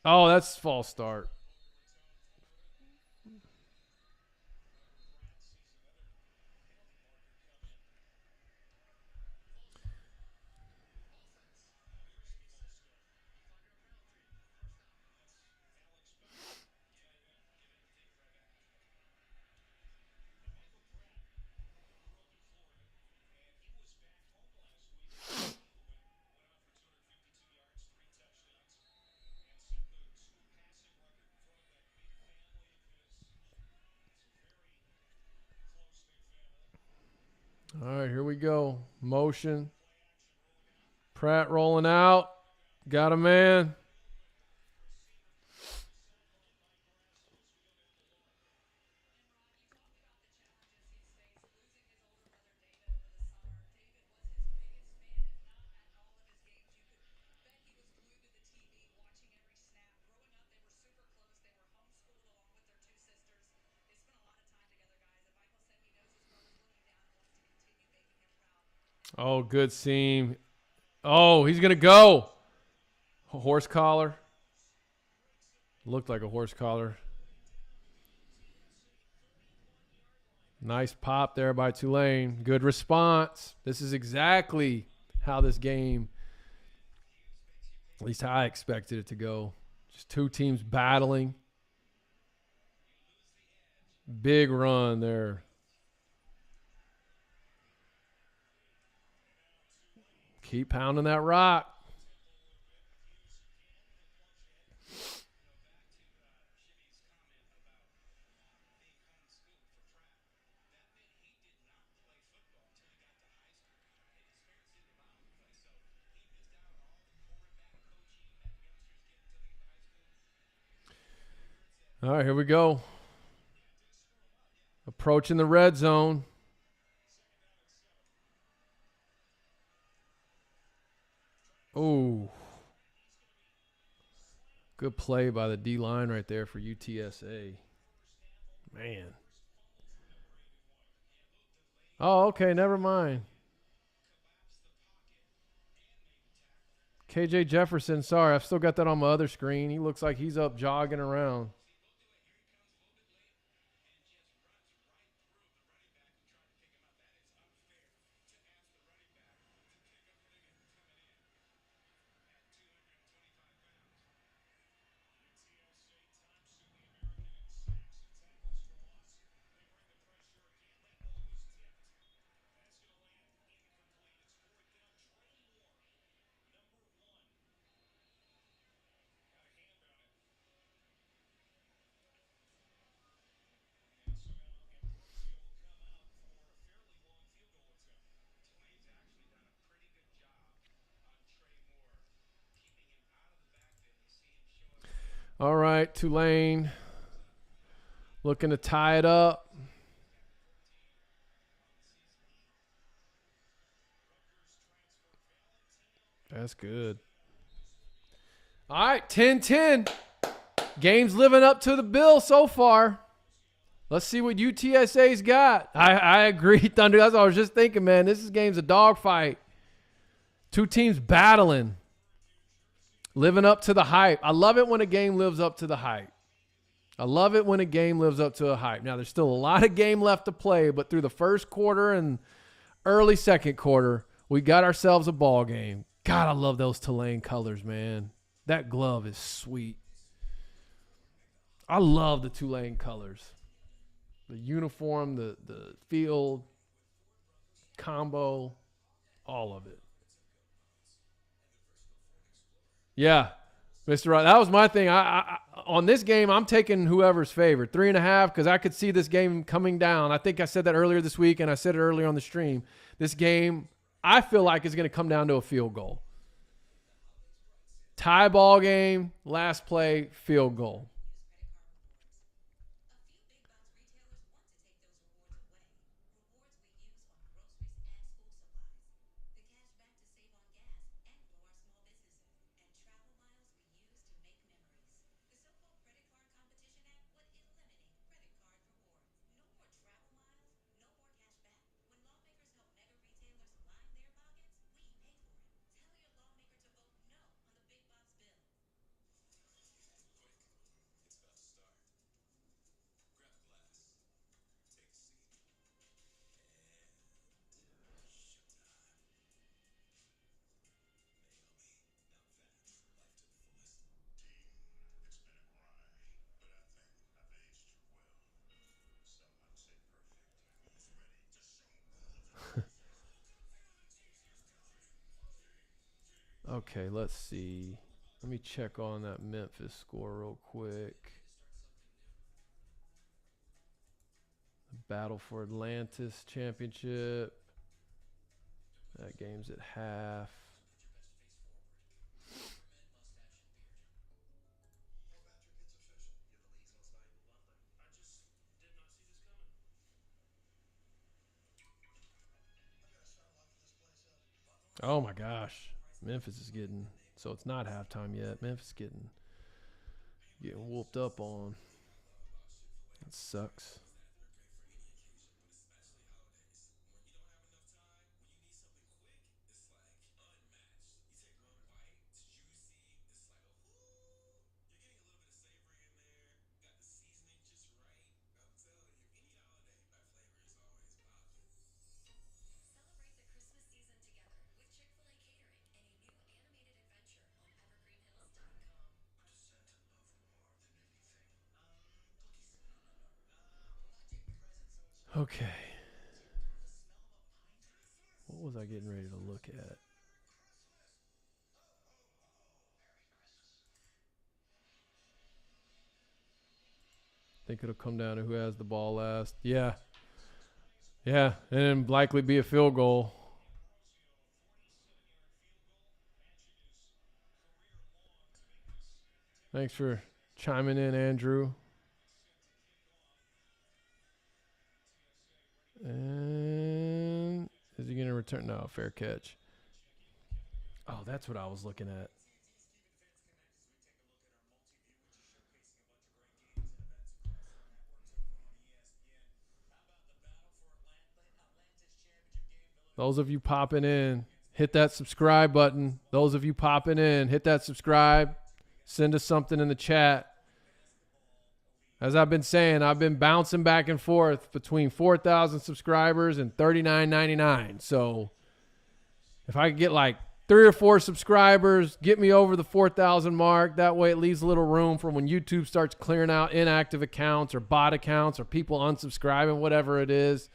Oh, that's false start. All right, here we go. Motion. Pratt rolling out. Got a man. Oh, good seam. Oh, he's going to go. Horse collar. Looked like a horse collar. Nice pop there by Tulane. Good response. This is exactly how this game, at least how I expected it to go. Just two teams battling. Big run there. Keep pounding that rock. All right, here we go. Approaching the red zone. Oh. Good play by the D-line right there for UTSA. Man. Oh, okay, never mind. KJ Jefferson, sorry, I've still got that on my other screen. He looks like he's up jogging around. All right, Tulane looking to tie it up. That's good. All right, 10-10. Game's living up to the bill so far. Let's see what UTSA's got. I agree, Thunder. That's what I was just thinking, man. Game's a dogfight. Two teams battling. Living up to the hype. I love it when a game lives up to the hype. I love it when a game lives up to a hype. Now, there's still a lot of game left to play, but through the first quarter and early second quarter, we got ourselves a ball game. God, I love those Tulane colors, man. That glove is sweet. I love the Tulane colors. The uniform, the field, combo, all of it. Yeah, Mr. Right. That was my thing. I on this game, I'm taking whoever's favored. 3.5, because I could see this game coming down. I think I said that earlier this week, and I said it earlier on the stream. This game, I feel like, is going to come down to a field goal. Tie ball game, last play, field goal. Okay, let's see. Let me check on that Memphis score real quick. Battle for Atlantis championship. That game's at half. Oh my gosh. Memphis is getting, so it's not halftime yet. Memphis is getting whooped up on. That sucks. Okay. What was I getting ready to look at? Think it'll come down to who has the ball last. Yeah. Yeah, and then likely be a field goal. Thanks for chiming in, Andrew. And is he going to return? No, fair catch. Oh, that's what I was looking at. Those of you popping in, hit that subscribe button. Those of you popping in, hit that subscribe. Send us something in the chat. As I've been saying, I've been bouncing back and forth between 4,000 subscribers and $39.99. So if I could get like 3 or 4 subscribers, get me over the 4,000 mark. That way it leaves a little room for when YouTube starts clearing out inactive accounts or bot accounts or people unsubscribing, whatever it is.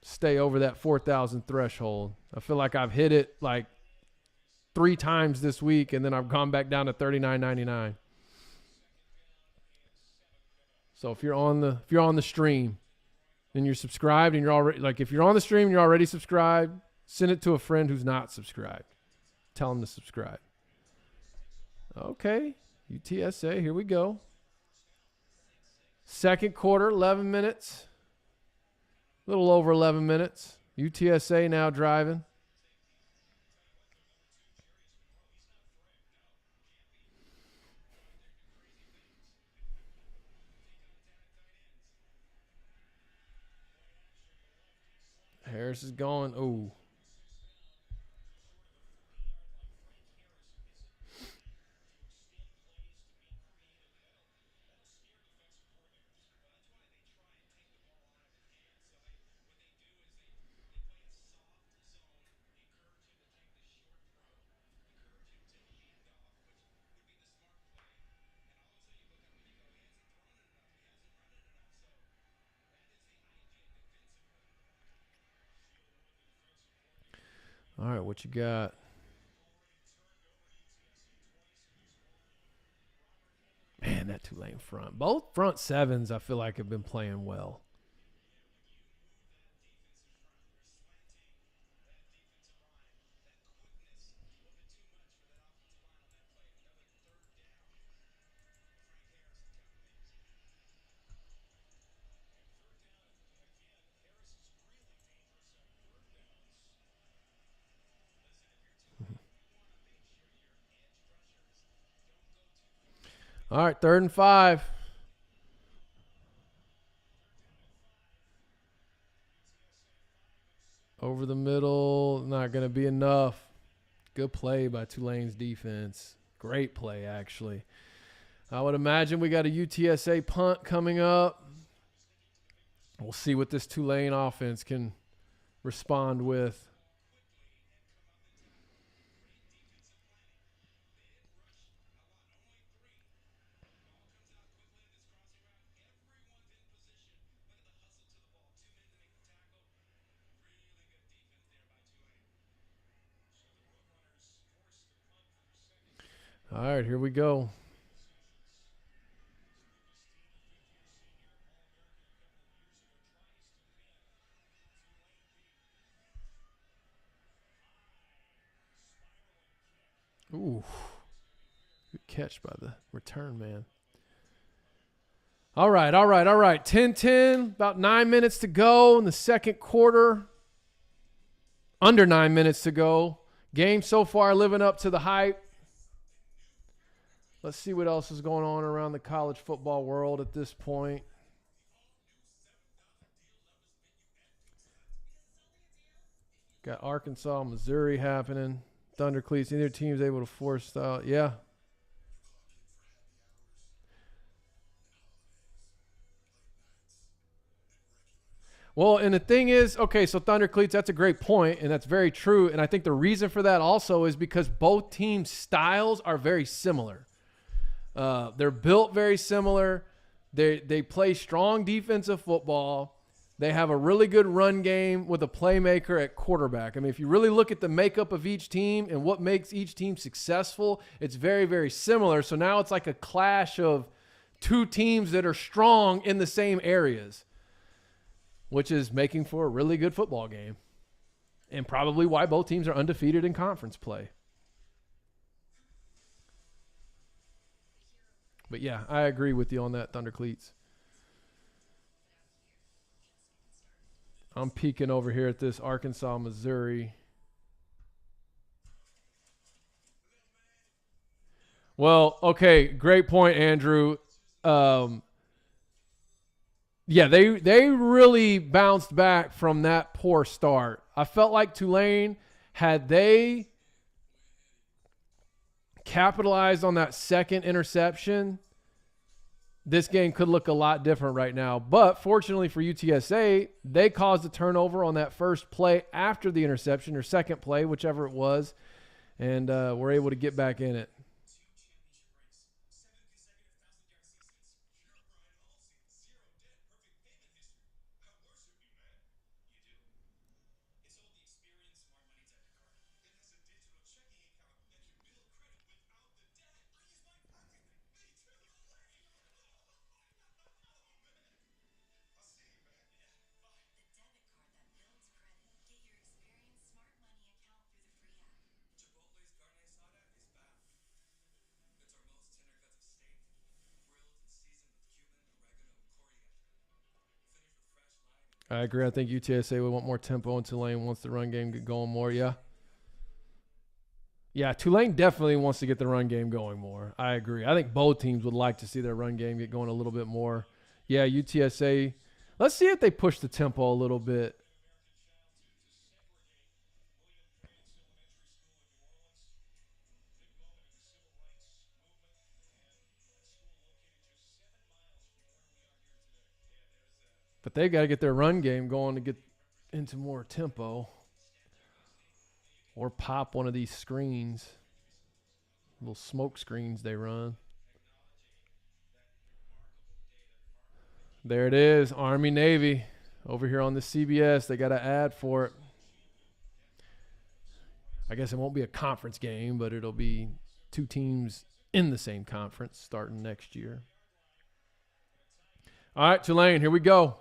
Stay over that 4,000 threshold. I feel like I've hit it like 3 times this week, and then I've gone back down to $39.99. So if you're on the stream and you're subscribed and you're already, like, if you're on the stream and you're already subscribed, send it to a friend who's not subscribed. Tell them to subscribe. Okay. UTSA, here we go. Second quarter, 11 minutes. A little over 11 minutes. UTSA now driving. Harris is going. Oh. All right, what you got? Man, that Tulane front. Both front sevens, I feel like, have been playing well. All right, 3rd and 5. Over the middle, not going to be enough. Good play by Tulane's defense. Great play, actually. I would imagine we got a UTSA punt coming up. We'll see what this Tulane offense can respond with. All right, here we go. Ooh, good catch by the return man. All right. 10-10, about 9 minutes to go in the second quarter. Under 9 minutes to go. Game so far living up to the hype. Let's see what else is going on around the college football world at this point. Got Arkansas, Missouri happening. Thunder Cleats. Neither team's able to force out. Yeah. Well, and the thing is, okay, so Thunder Cleats, that's a great point, and that's very true. And I think the reason for that also is because both teams' styles are very similar. They're built very similar. They play strong defensive football. They have a really good run game with a playmaker at quarterback. I mean, if you really look at the makeup of each team and what makes each team successful, it's very, very similar. So now it's like a clash of two teams that are strong in the same areas, which is making for a really good football game and probably why both teams are undefeated in conference play. But, yeah, I agree with you on that, Thunder Cleats. I'm peeking over here at this Arkansas, Missouri. Well, okay, great point, Andrew. Yeah, they really bounced back from that poor start. I felt like Tulane, had they capitalized on that second interception, this game could look a lot different right now. But fortunately for UTSA, they caused a turnover on that first play after the interception, or second play, whichever it was, and were able to get back in it. Get your experience smart money account through the free app. Chipotle's carne asada is back. I agree. I think UTSA would want more tempo, and Tulane wants the run game get going more. Yeah. Yeah, Tulane definitely wants to get the run game going more. I agree. I think both teams would like to see their run game get going a little bit more. Yeah, UTSA. Let's see if they push the tempo a little bit. But they've got to get their run game going to get into more tempo. Or pop one of these screens. Little smoke screens they run. There it is, Army-Navy. Over here on the CBS, they got an ad for it. I guess it won't be a conference game, but it'll be two teams in the same conference starting next year. All right, Tulane, here we go.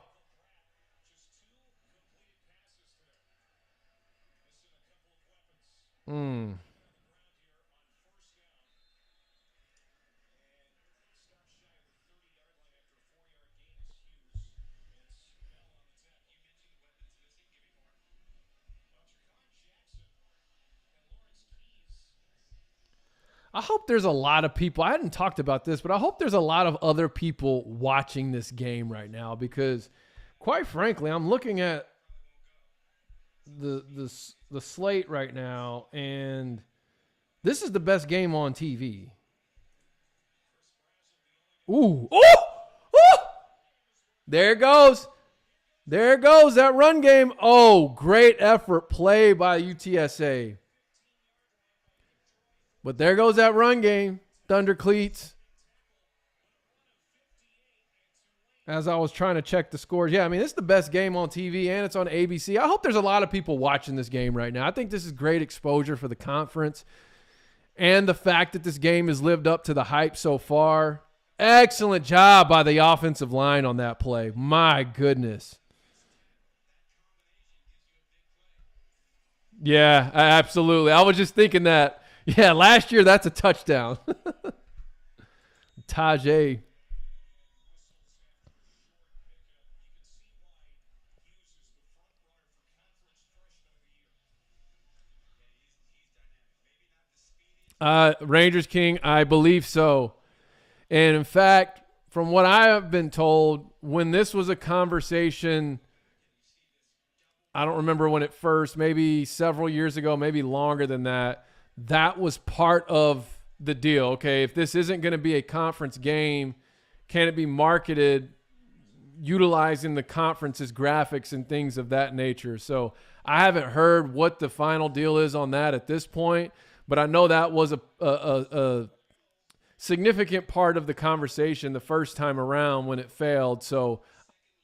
I hope there's a lot of people. I hadn't talked about this, but I hope there's a lot of other people watching this game right now because, quite frankly, I'm looking at the slate right now, and this is the best game on TV. Ooh. Oh! There it goes. There it goes, that run game. Oh, great effort play by UTSA. But there goes that run game, Thunder Cleats. As I was trying to check the scores. Yeah, I mean, this is the best game on TV, and it's on ABC. I hope there's a lot of people watching this game right now. I think this is great exposure for the conference. And the fact that this game has lived up to the hype so far. Excellent job by the offensive line on that play. My goodness. Yeah, absolutely. I was just thinking that. Yeah, last year that's a touchdown. Tajay. Rangers King, I believe so. And in fact, from what I have been told, when this was a conversation, I don't remember when it first, maybe several years ago, maybe longer than that, that was part of the deal. Okay, if this isn't going to be a conference game, can it be marketed utilizing the conference's graphics and things of that nature? So I haven't heard what the final deal is on that at this point, but I know that was a significant part of the conversation the first time around when it failed. So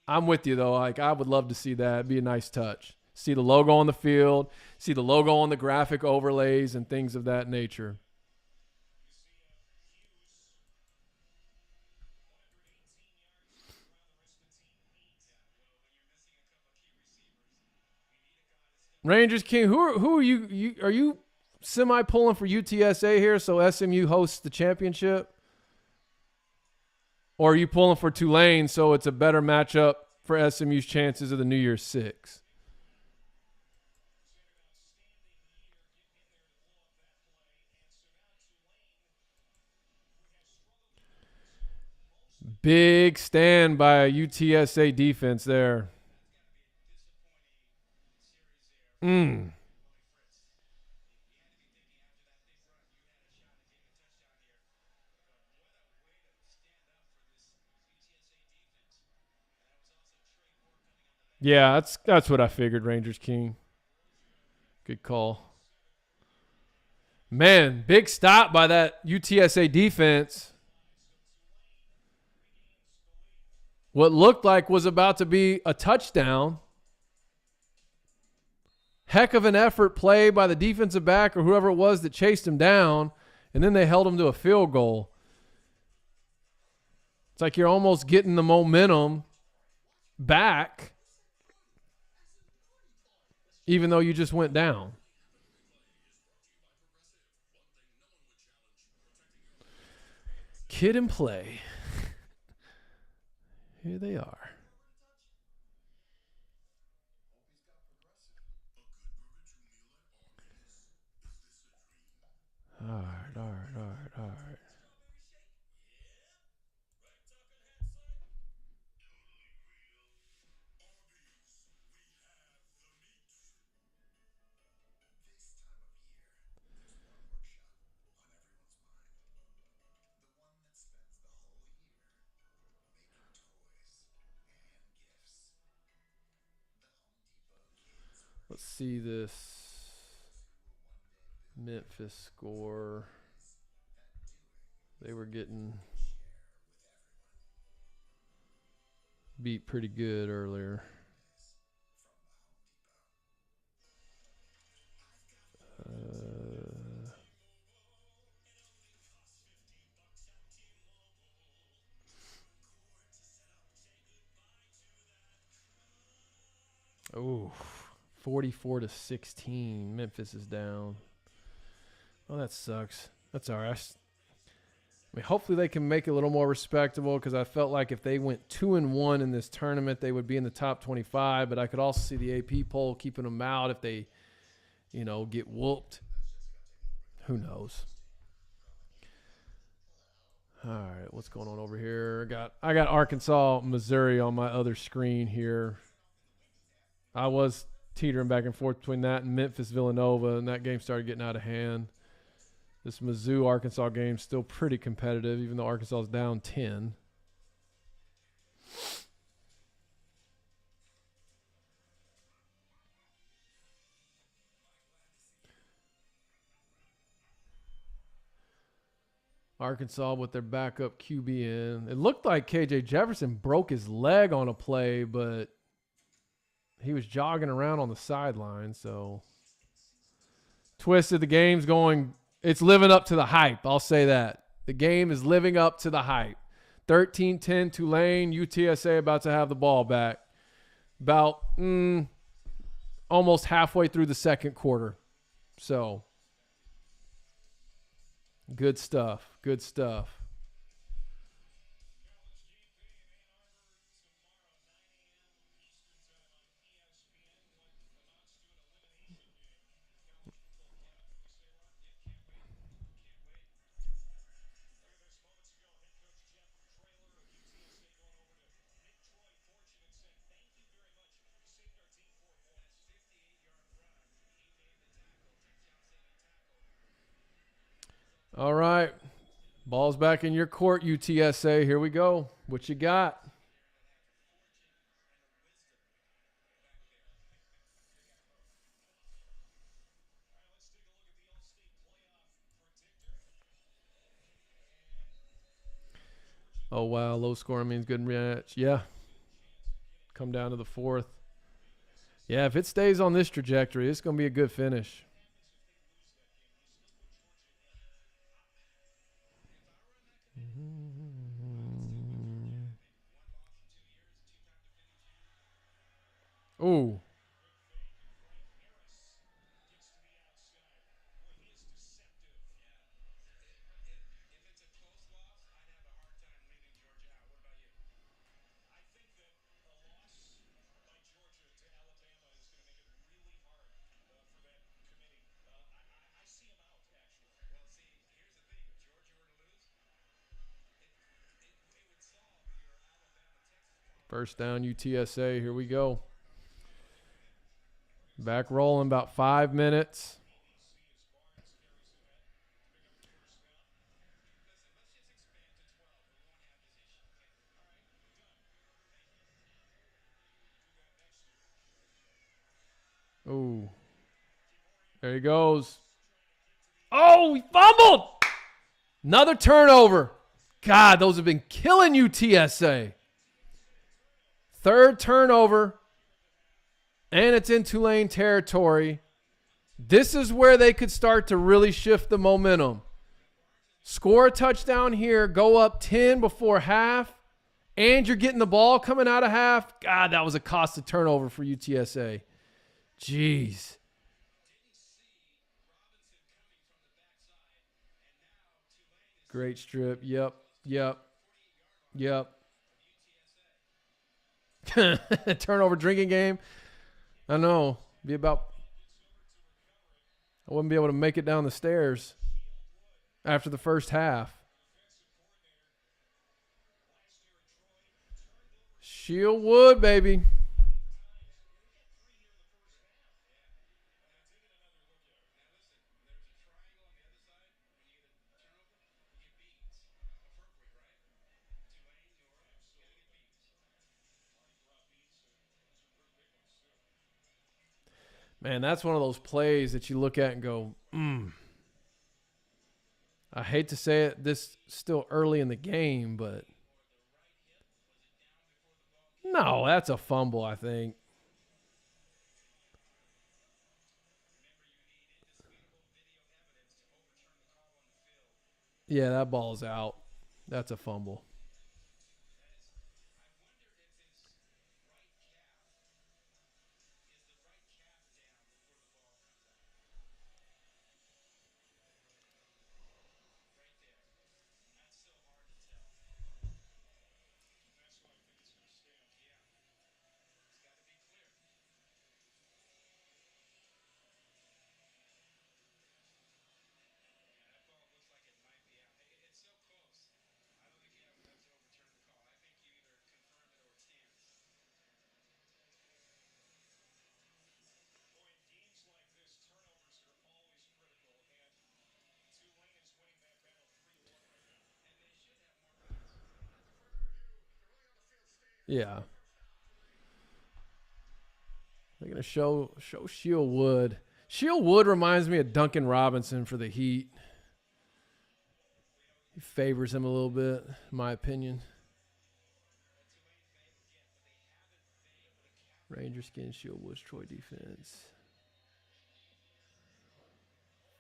I'm with you, though. Like, I would love to see that. It'd be a nice touch. See the logo on the field, see the logo on the graphic overlays and things of that nature. Rangers King, who are you? Are you semi pulling for UTSA here so SMU hosts the championship? Or are you pulling for Tulane so it's a better matchup for SMU's chances of the New Year's Six? Big stand by UTSA defense there. Yeah, that's what I figured, Rangers King. Good call. Man, big stop by that UTSA defense. What looked like was about to be a touchdown. Heck of an effort play by the defensive back or whoever it was that chased him down, and then they held him to a field goal. It's like you're almost getting the momentum back, even though you just went down. Kid and play. Here they are. All right. This time of year, there's one workshop on everyone's mind. The one that spends the whole year making toys and gifts. The Home Depot kids Let's see this who will one day build Memphis score. that doing They were getting share with everyone. beat pretty good earlier. From the Home Depot. Oh, 44-16. Memphis is down. Oh, that sucks. That's all right. I mean, hopefully they can make it a little more respectable because I felt like if they went 2-1 in this tournament, they would be in the top 25. But I could also see the AP poll keeping them out if they, get whooped. Who knows? All right, what's going on over here? I got Arkansas, Missouri on my other screen here. I was teetering back and forth between that and Memphis, Villanova, and that game started getting out of hand. This Mizzou Arkansas game still pretty competitive, even though Arkansas is down 10. Arkansas with their backup QB in. It looked like KJ Jefferson broke his leg on a play, but he was jogging around on the sideline. So twisted. The game's going. It's living up to the hype. I'll say that. The game is living up to the hype. 13-10 Tulane. UTSA about to have the ball back. About almost halfway through the second quarter. So good stuff. Good stuff. All right. Ball's back in your court, UTSA. Here we go. What you got? Oh, wow. Low scoring means good match. Yeah. Come down to the fourth. Yeah, if it stays on this trajectory, it's going to be a good finish. Ooh. First down, UTSA. Here we go. Back rolling about 5 minutes. Ooh. There he goes. Oh, he fumbled. Another turnover. God, those have been killing UTSA. Third turnover. And it's in Tulane territory. This is where they could start to really shift the momentum. Score a touchdown here, go up 10 before half, and you're getting the ball coming out of half. God, that was a costly turnover for UTSA. Jeez. Great strip. Yep. Turnover drinking game. I know. I wouldn't be able to make it down the stairs. after the first half. Shield Wood, baby. Man, that's one of those plays that you look at and go, I hate to say it, this still early in the game, but no, that's a fumble, I think. Yeah, that ball's out. That's a fumble. Yeah. They're going to show Shield Wood. Shield Wood reminds me of Duncan Robinson for the Heat. He favors him a little bit, in my opinion. Rangers getting Shield Wood's Troy defense.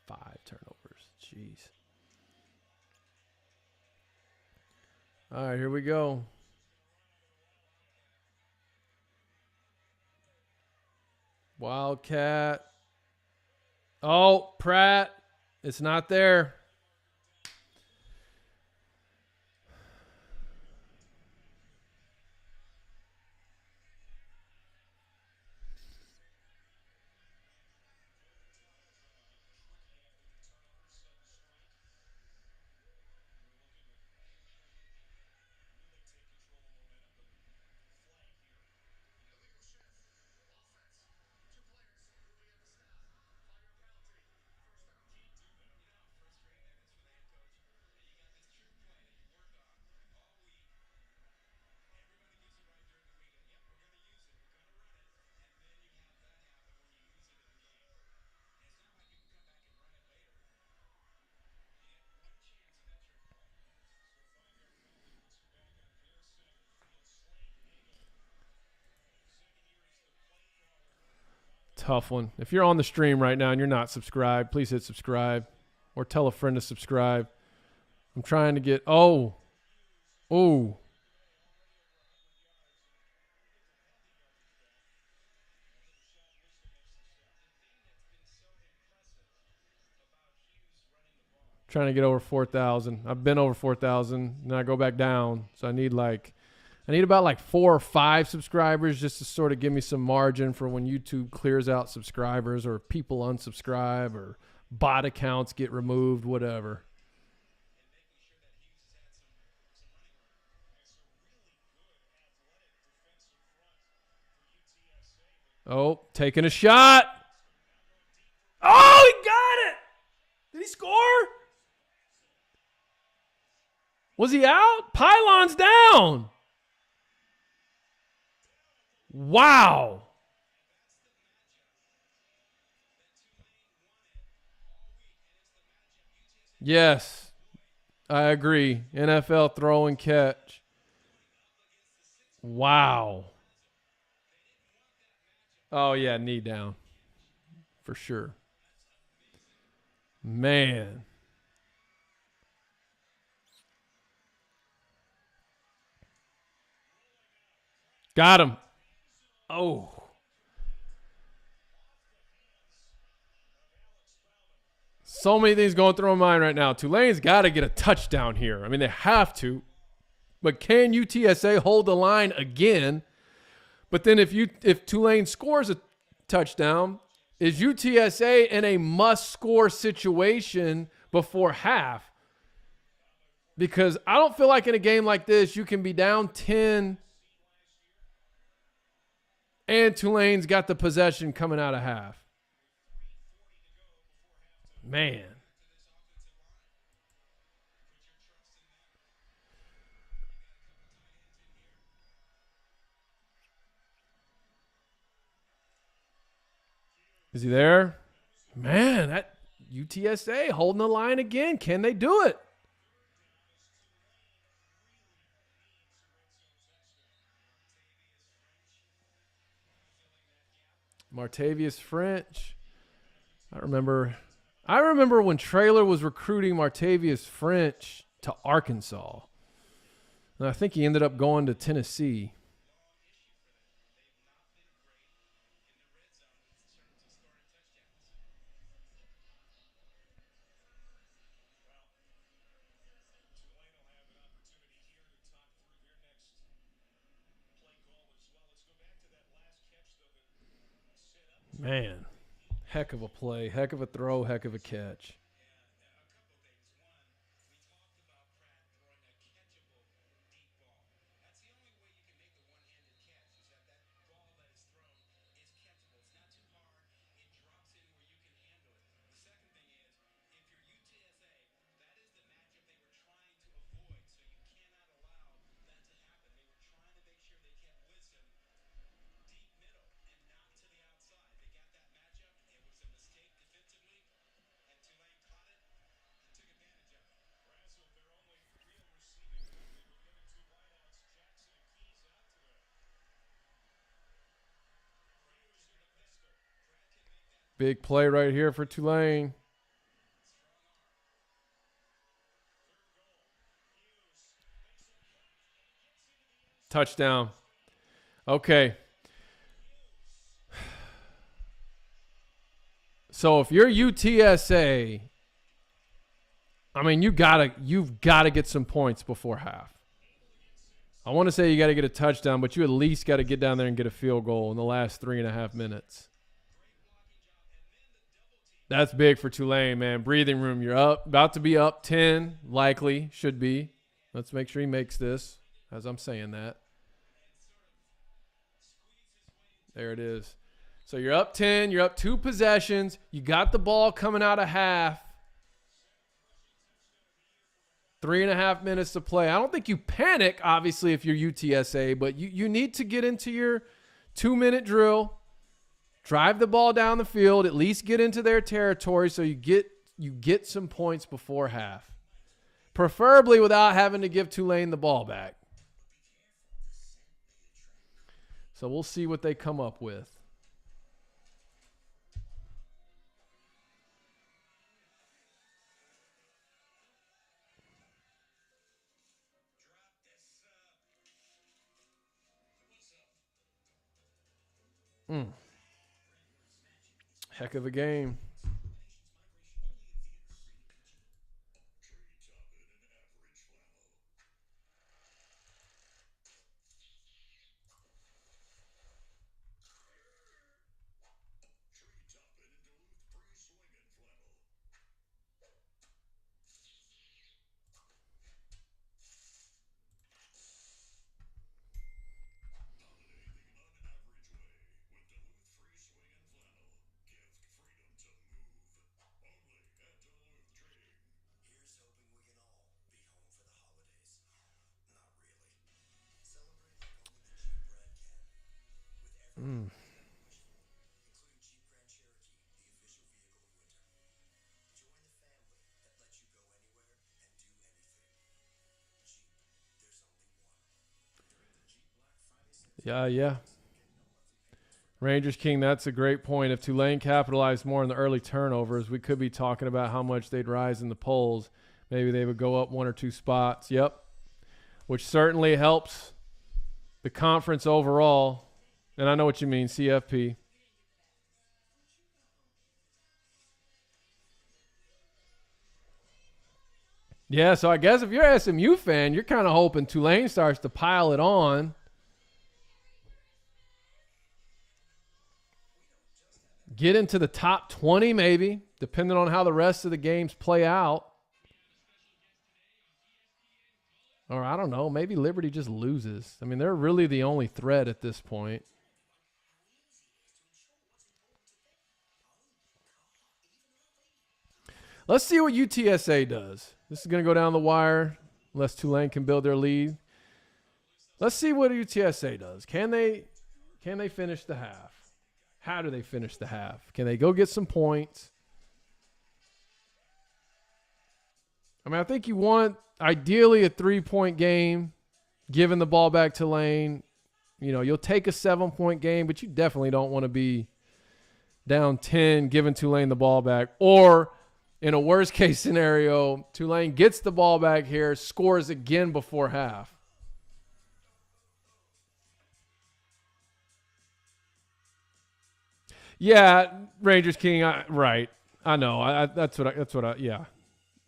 5 turnovers. Jeez. All right, here we go. Wildcat. Oh, Pratt. It's not there. Tough one. If you're on the stream right now and you're not subscribed, please hit subscribe or tell a friend to subscribe. I'm trying to get, oh. Trying to get over 4,000. I've been over 4,000 and I go back down. So I need about like 4 or 5 subscribers just to sort of give me some margin for when YouTube clears out subscribers or people unsubscribe or bot accounts get removed, whatever. Oh, taking a shot. Oh, he got it. Did he score? Was he out? Pylon's down. Wow. Yes, I agree. NFL throw and catch. Wow. Oh, yeah, knee down. For sure. Man. Got him. Oh. So many things going through my mind right now. Tulane's got to get a touchdown here. I mean, they have to. But can UTSA hold the line again? But then if Tulane scores a touchdown, is UTSA in a must-score situation before half? Because I don't feel like in a game like this, you can be down 10 and Tulane's got the possession coming out of half. Man. Is he there? Man, that UTSA holding the line again. Can they do it? Martavius French. I remember when Traylor was recruiting Martavius French to Arkansas. And I think he ended up going to Tennessee. Man, heck of a play, heck of a throw, heck of a catch. Big play right here for Tulane. Touchdown. Okay. So if you're UTSA, I mean, you've got to get some points before half. I want to say you got to get a touchdown, but you at least got to get down there and get a field goal in the last 3.5 minutes. That's big for Tulane, man. Breathing room. You're about to be up 10, likely, should be. Let's make sure he makes this as I'm saying that. There it is. So you're up 10. You're up 2 possessions. You got the ball coming out of half. 3.5 minutes to play. I don't think you panic, obviously, if you're UTSA, but you need to get into your 2-minute drill, drive the ball down the field, at least get into their territory so you get some points before half. Preferably without having to give Tulane the ball back. So we'll see what they come up with. Heck of a game. Yeah. Rangers King, that's a great point. If Tulane capitalized more on the early turnovers, we could be talking about how much they'd rise in the polls. Maybe they would go up 1 or 2 spots. Yep. Which certainly helps the conference overall. And I know what you mean, CFP. Yeah, so I guess if you're an SMU fan, you're kind of hoping Tulane starts to pile it on. Get into the top 20 maybe, depending on how the rest of the games play out. Or I don't know, maybe Liberty just loses. I mean, they're really the only threat at this point. Let's see what UTSA does. This is going to go down the wire unless Tulane can build their lead. Let's see what UTSA does. Can they finish the half? How do they finish the half? Can they go get some points? I mean, I think you want ideally a 3-point game, giving the ball back to Tulane. You know, you'll take a 7-point game, but you definitely don't want to be down 10, giving Tulane the ball back. Or in a worst case scenario, Tulane gets the ball back here, scores again before half. Yeah, Rangers King, right. I know. That's what I yeah.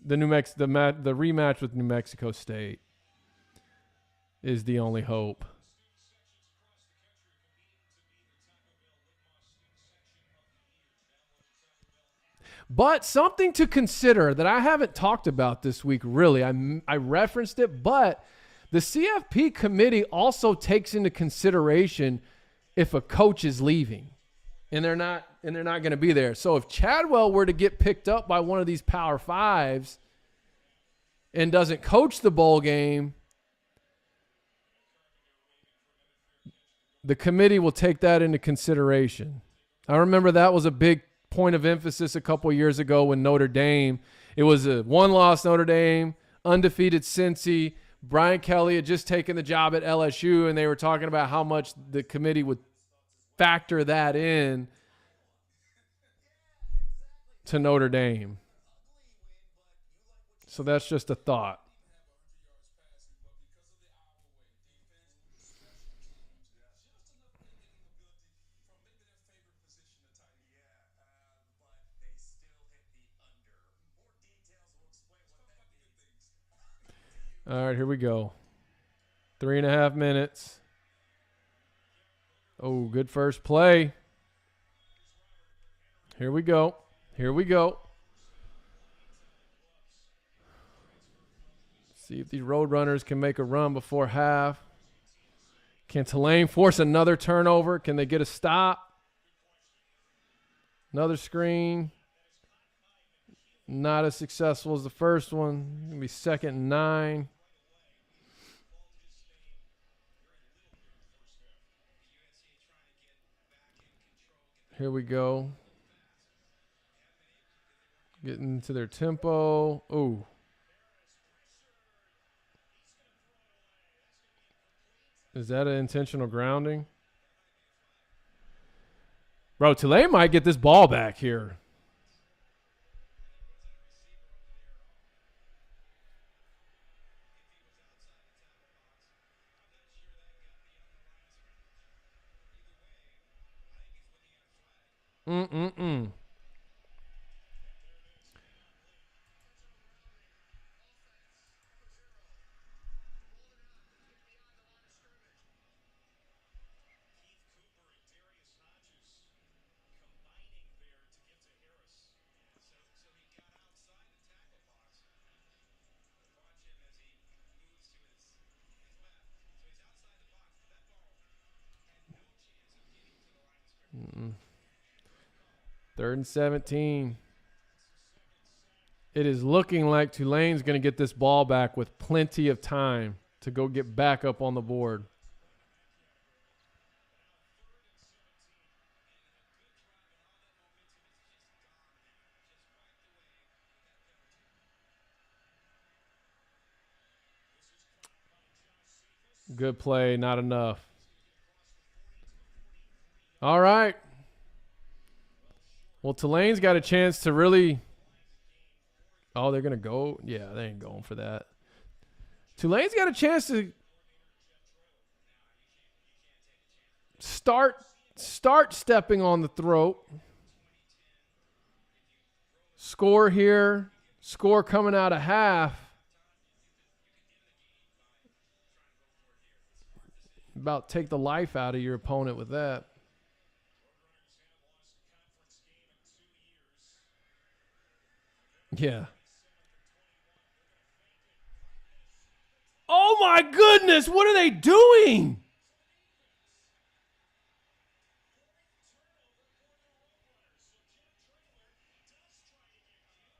The the rematch with New Mexico State is the only hope. But something to consider that I haven't talked about this week, really. I referenced it, but the CFP committee also takes into consideration if a coach is leaving and they're not going to be there. So if Chadwell were to get picked up by one of these Power Fives and doesn't coach the bowl game, the committee will take that into consideration. I remember that was a big point of emphasis a couple years ago when Notre Dame, it was a one-loss Notre Dame, undefeated Cincy. Brian Kelly had just taken the job at LSU, and they were talking about how much the committee would factor that in to Notre Dame. So that's just a thought. All right, here we go. 3.5 minutes. Oh, good first play. Here we go. Here we go. See if these Roadrunners can make a run before half. Can Tulane force another turnover? Can they get a stop? Another screen. Not as successful as the first one. Going to be 2nd and 9. Here we go. Getting to their tempo. Oh. Is that an intentional grounding? Bro, Tulane might get this ball back here. Mm-mm-mm. Mm-mm. 3rd and 17. It is looking like Tulane's going to get this ball back with plenty of time to go get back up on the board. Good play, not enough. All right. Well, Tulane's got a chance to really... Oh, they're going to go? Yeah, they ain't going for that. Tulane's got a chance to start stepping on the throat. Score here. Score coming out of half. About take the life out of your opponent with that. Yeah. Oh, my goodness. What are they doing?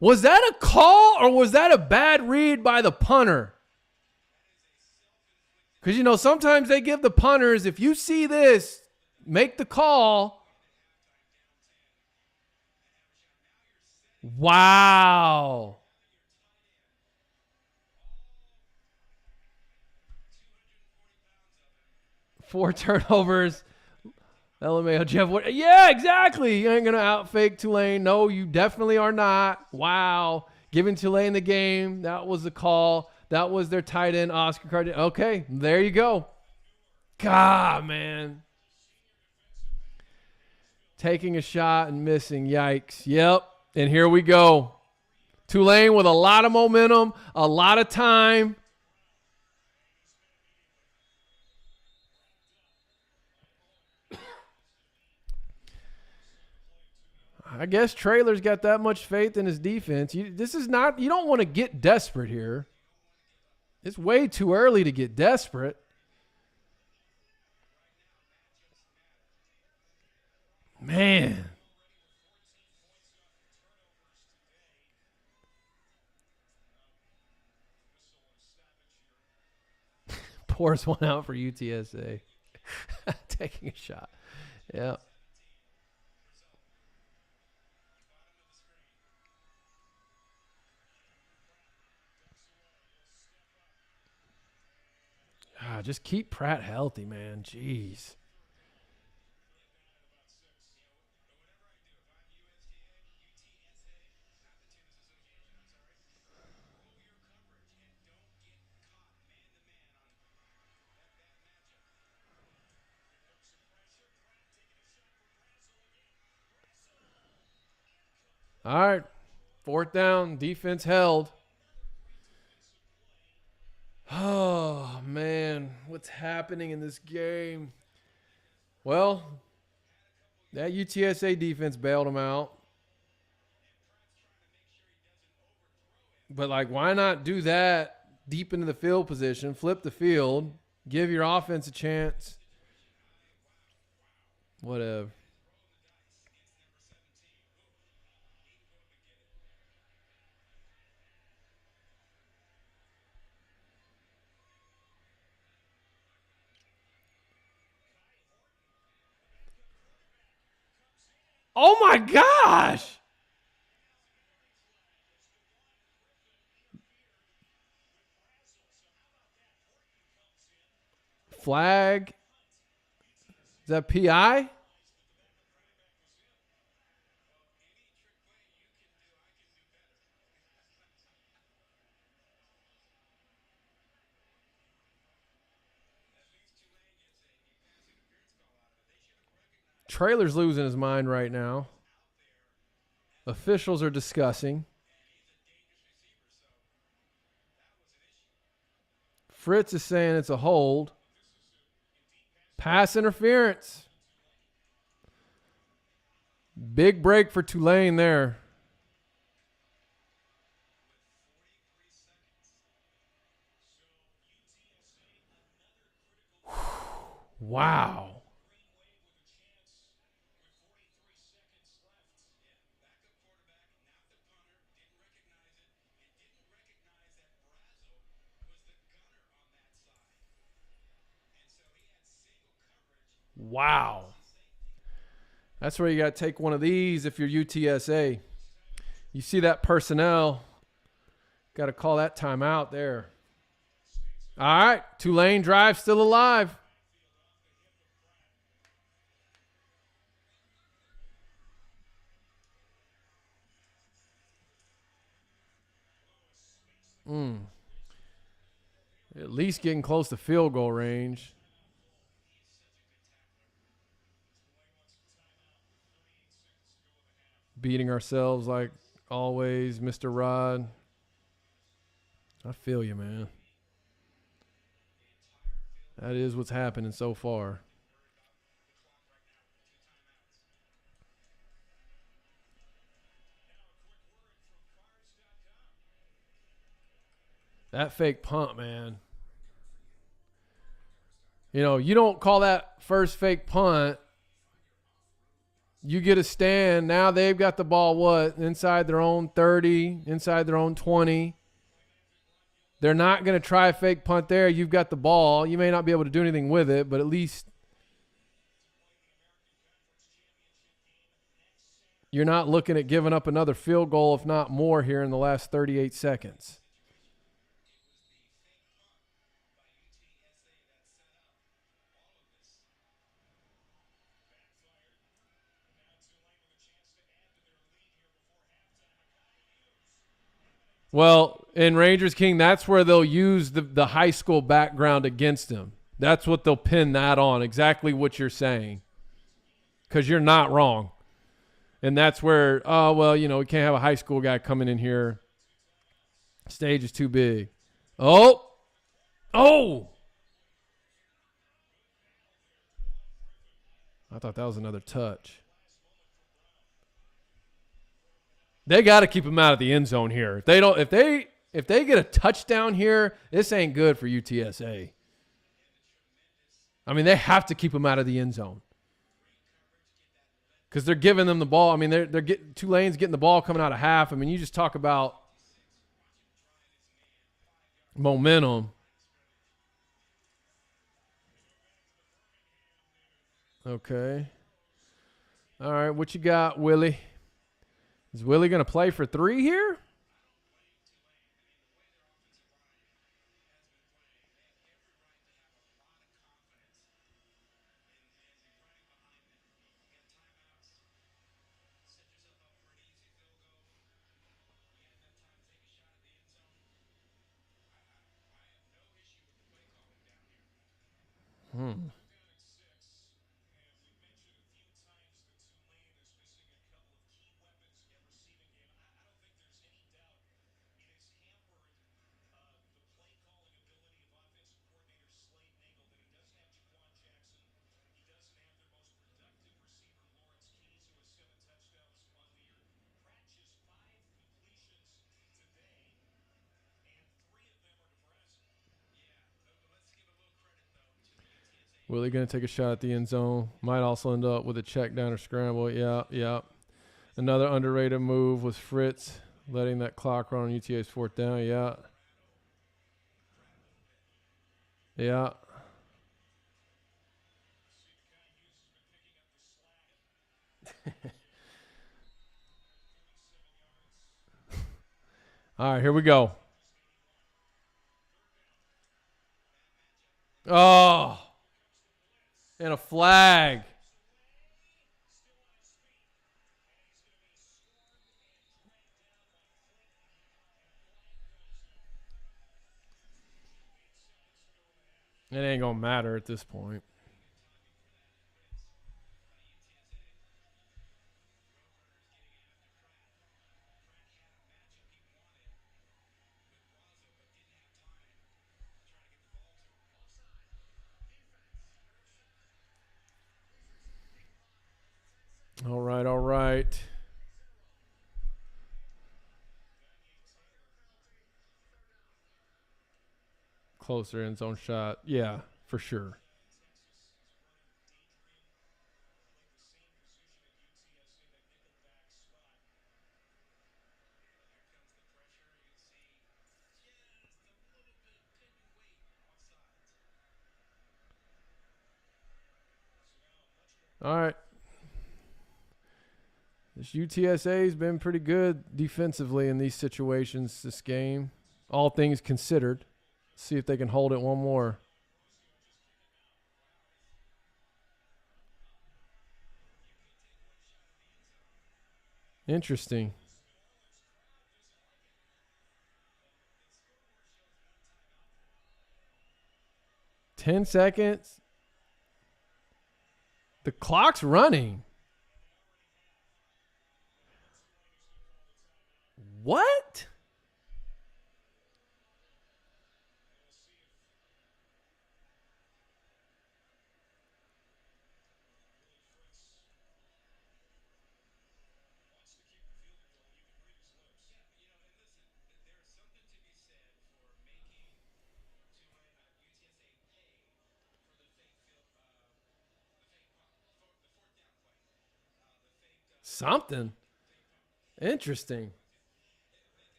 Was that a call or was that a bad read by the punter? Because, you know, sometimes they give the punters, if you see this, make the call. Wow. Four turnovers. LMAO, Jeff. What? Yeah, exactly. You ain't going to outfake Tulane. No, you definitely are not. Wow. Giving Tulane the game. That was the call. That was their tight end, Oscar Cardin. Okay, there you go. God, man. Taking a shot and missing. Yikes. Yep. And here we go. Tulane with a lot of momentum, a lot of time. I guess Traylor's got that much faith in his defense. You don't want to get desperate here. It's way too early to get desperate. Man. Pours one out for UTSA. Taking a shot. Yeah. Just keep Pratt healthy, man. Jeez. All right. Fourth down. Defense held. Oh, man. What's happening in this game? Well, that UTSA defense bailed them out. But, like, why not do that deep into the field position, flip the field, give your offense a chance? Whatever. Oh, my gosh. Flag. Is that PI? Trailer's losing his mind right now. Officials are discussing. Fritz is saying it's a hold. Pass interference. Big break for Tulane there. Wow. Wow. That's where you got to take one of these if you're UTSA. You see that personnel. Got to call that timeout there. All right. Tulane drive still alive. At least getting close to field goal range. Beating ourselves like always, Mr. Rod. I feel you, man. That is what's happening so far. That fake punt, man. You know, you don't call that first fake punt. You get a stand. Now they've got the ball, what, inside their own 30, inside their own 20. They're not going to try a fake punt there. You've got the ball. You may not be able to do anything with it, but at least you're not looking at giving up another field goal, if not more, here in the last 38 seconds. Well, in Rangers King, that's where they'll use the high school background against him. That's what they'll pin that on, exactly what you're saying. Because you're not wrong. And that's where, oh, well, you know, we can't have a high school guy coming in here. Stage is too big. Oh! Oh! I thought that was another touch. They got to keep him out of the end zone here. If they get a touchdown here, this ain't good for UTSA. I mean, they have to keep him out of the end zone because they're giving them the ball. I mean, they're getting Tulane's getting the ball coming out of half. I mean, you just talk about momentum. Okay. All right, what you got, Willie? Is Willie going to play for 3 here? Willie going to take a shot at the end zone. Might also end up with a check down or scramble. Yeah. Another underrated move was Fritz letting that clock run on UTA's 4th down. Yeah. All right, here we go. Oh, and a flag. It ain't going to matter at this point. All right. Closer end zone shot. Yeah, for sure. All right. This UTSA has been pretty good defensively in these situations this game. All things considered. See if they can hold it one more. Interesting. 10 seconds. The clock's running. What? Something. Interesting.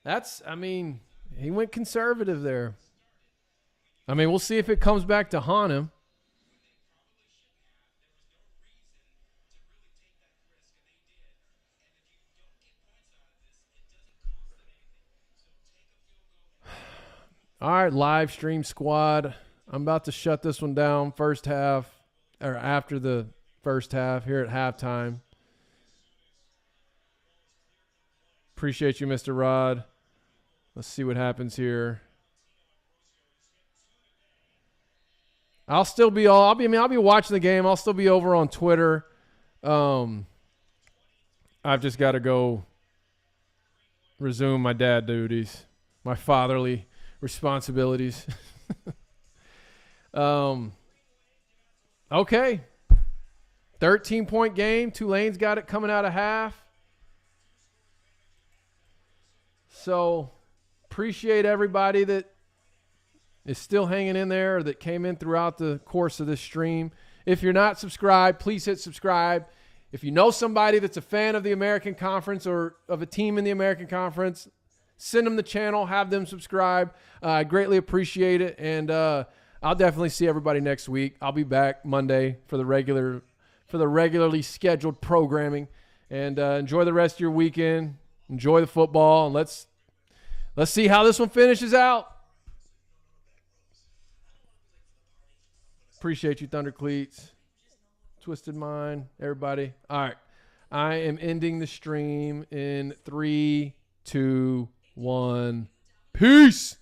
He went conservative there. I mean, we'll see if it comes back to haunt him. All right, live stream squad. I'm about to shut this one down first half, or after the first half here at halftime. Appreciate you, Mr. Rod. Let's see what happens here. I'll be watching the game. I'll still be over on Twitter. I've just got to go resume my dad duties, my fatherly responsibilities. Okay. 13-point game. Tulane's got it coming out of half. So appreciate everybody that is still hanging in there or that came in throughout the course of this stream. If you're not subscribed, please hit subscribe. If you know somebody that's a fan of the American Conference or of a team in the American Conference, send them the channel, have them subscribe. I greatly appreciate it, and I'll definitely see everybody next week. I'll be back Monday for the regularly scheduled programming, and enjoy the rest of your weekend. Enjoy the football, and let's see how this one finishes out. Appreciate you, Thunder Cleats. Twisted Mind, everybody. All right. I am ending the stream in 3, 2, 1. Peace.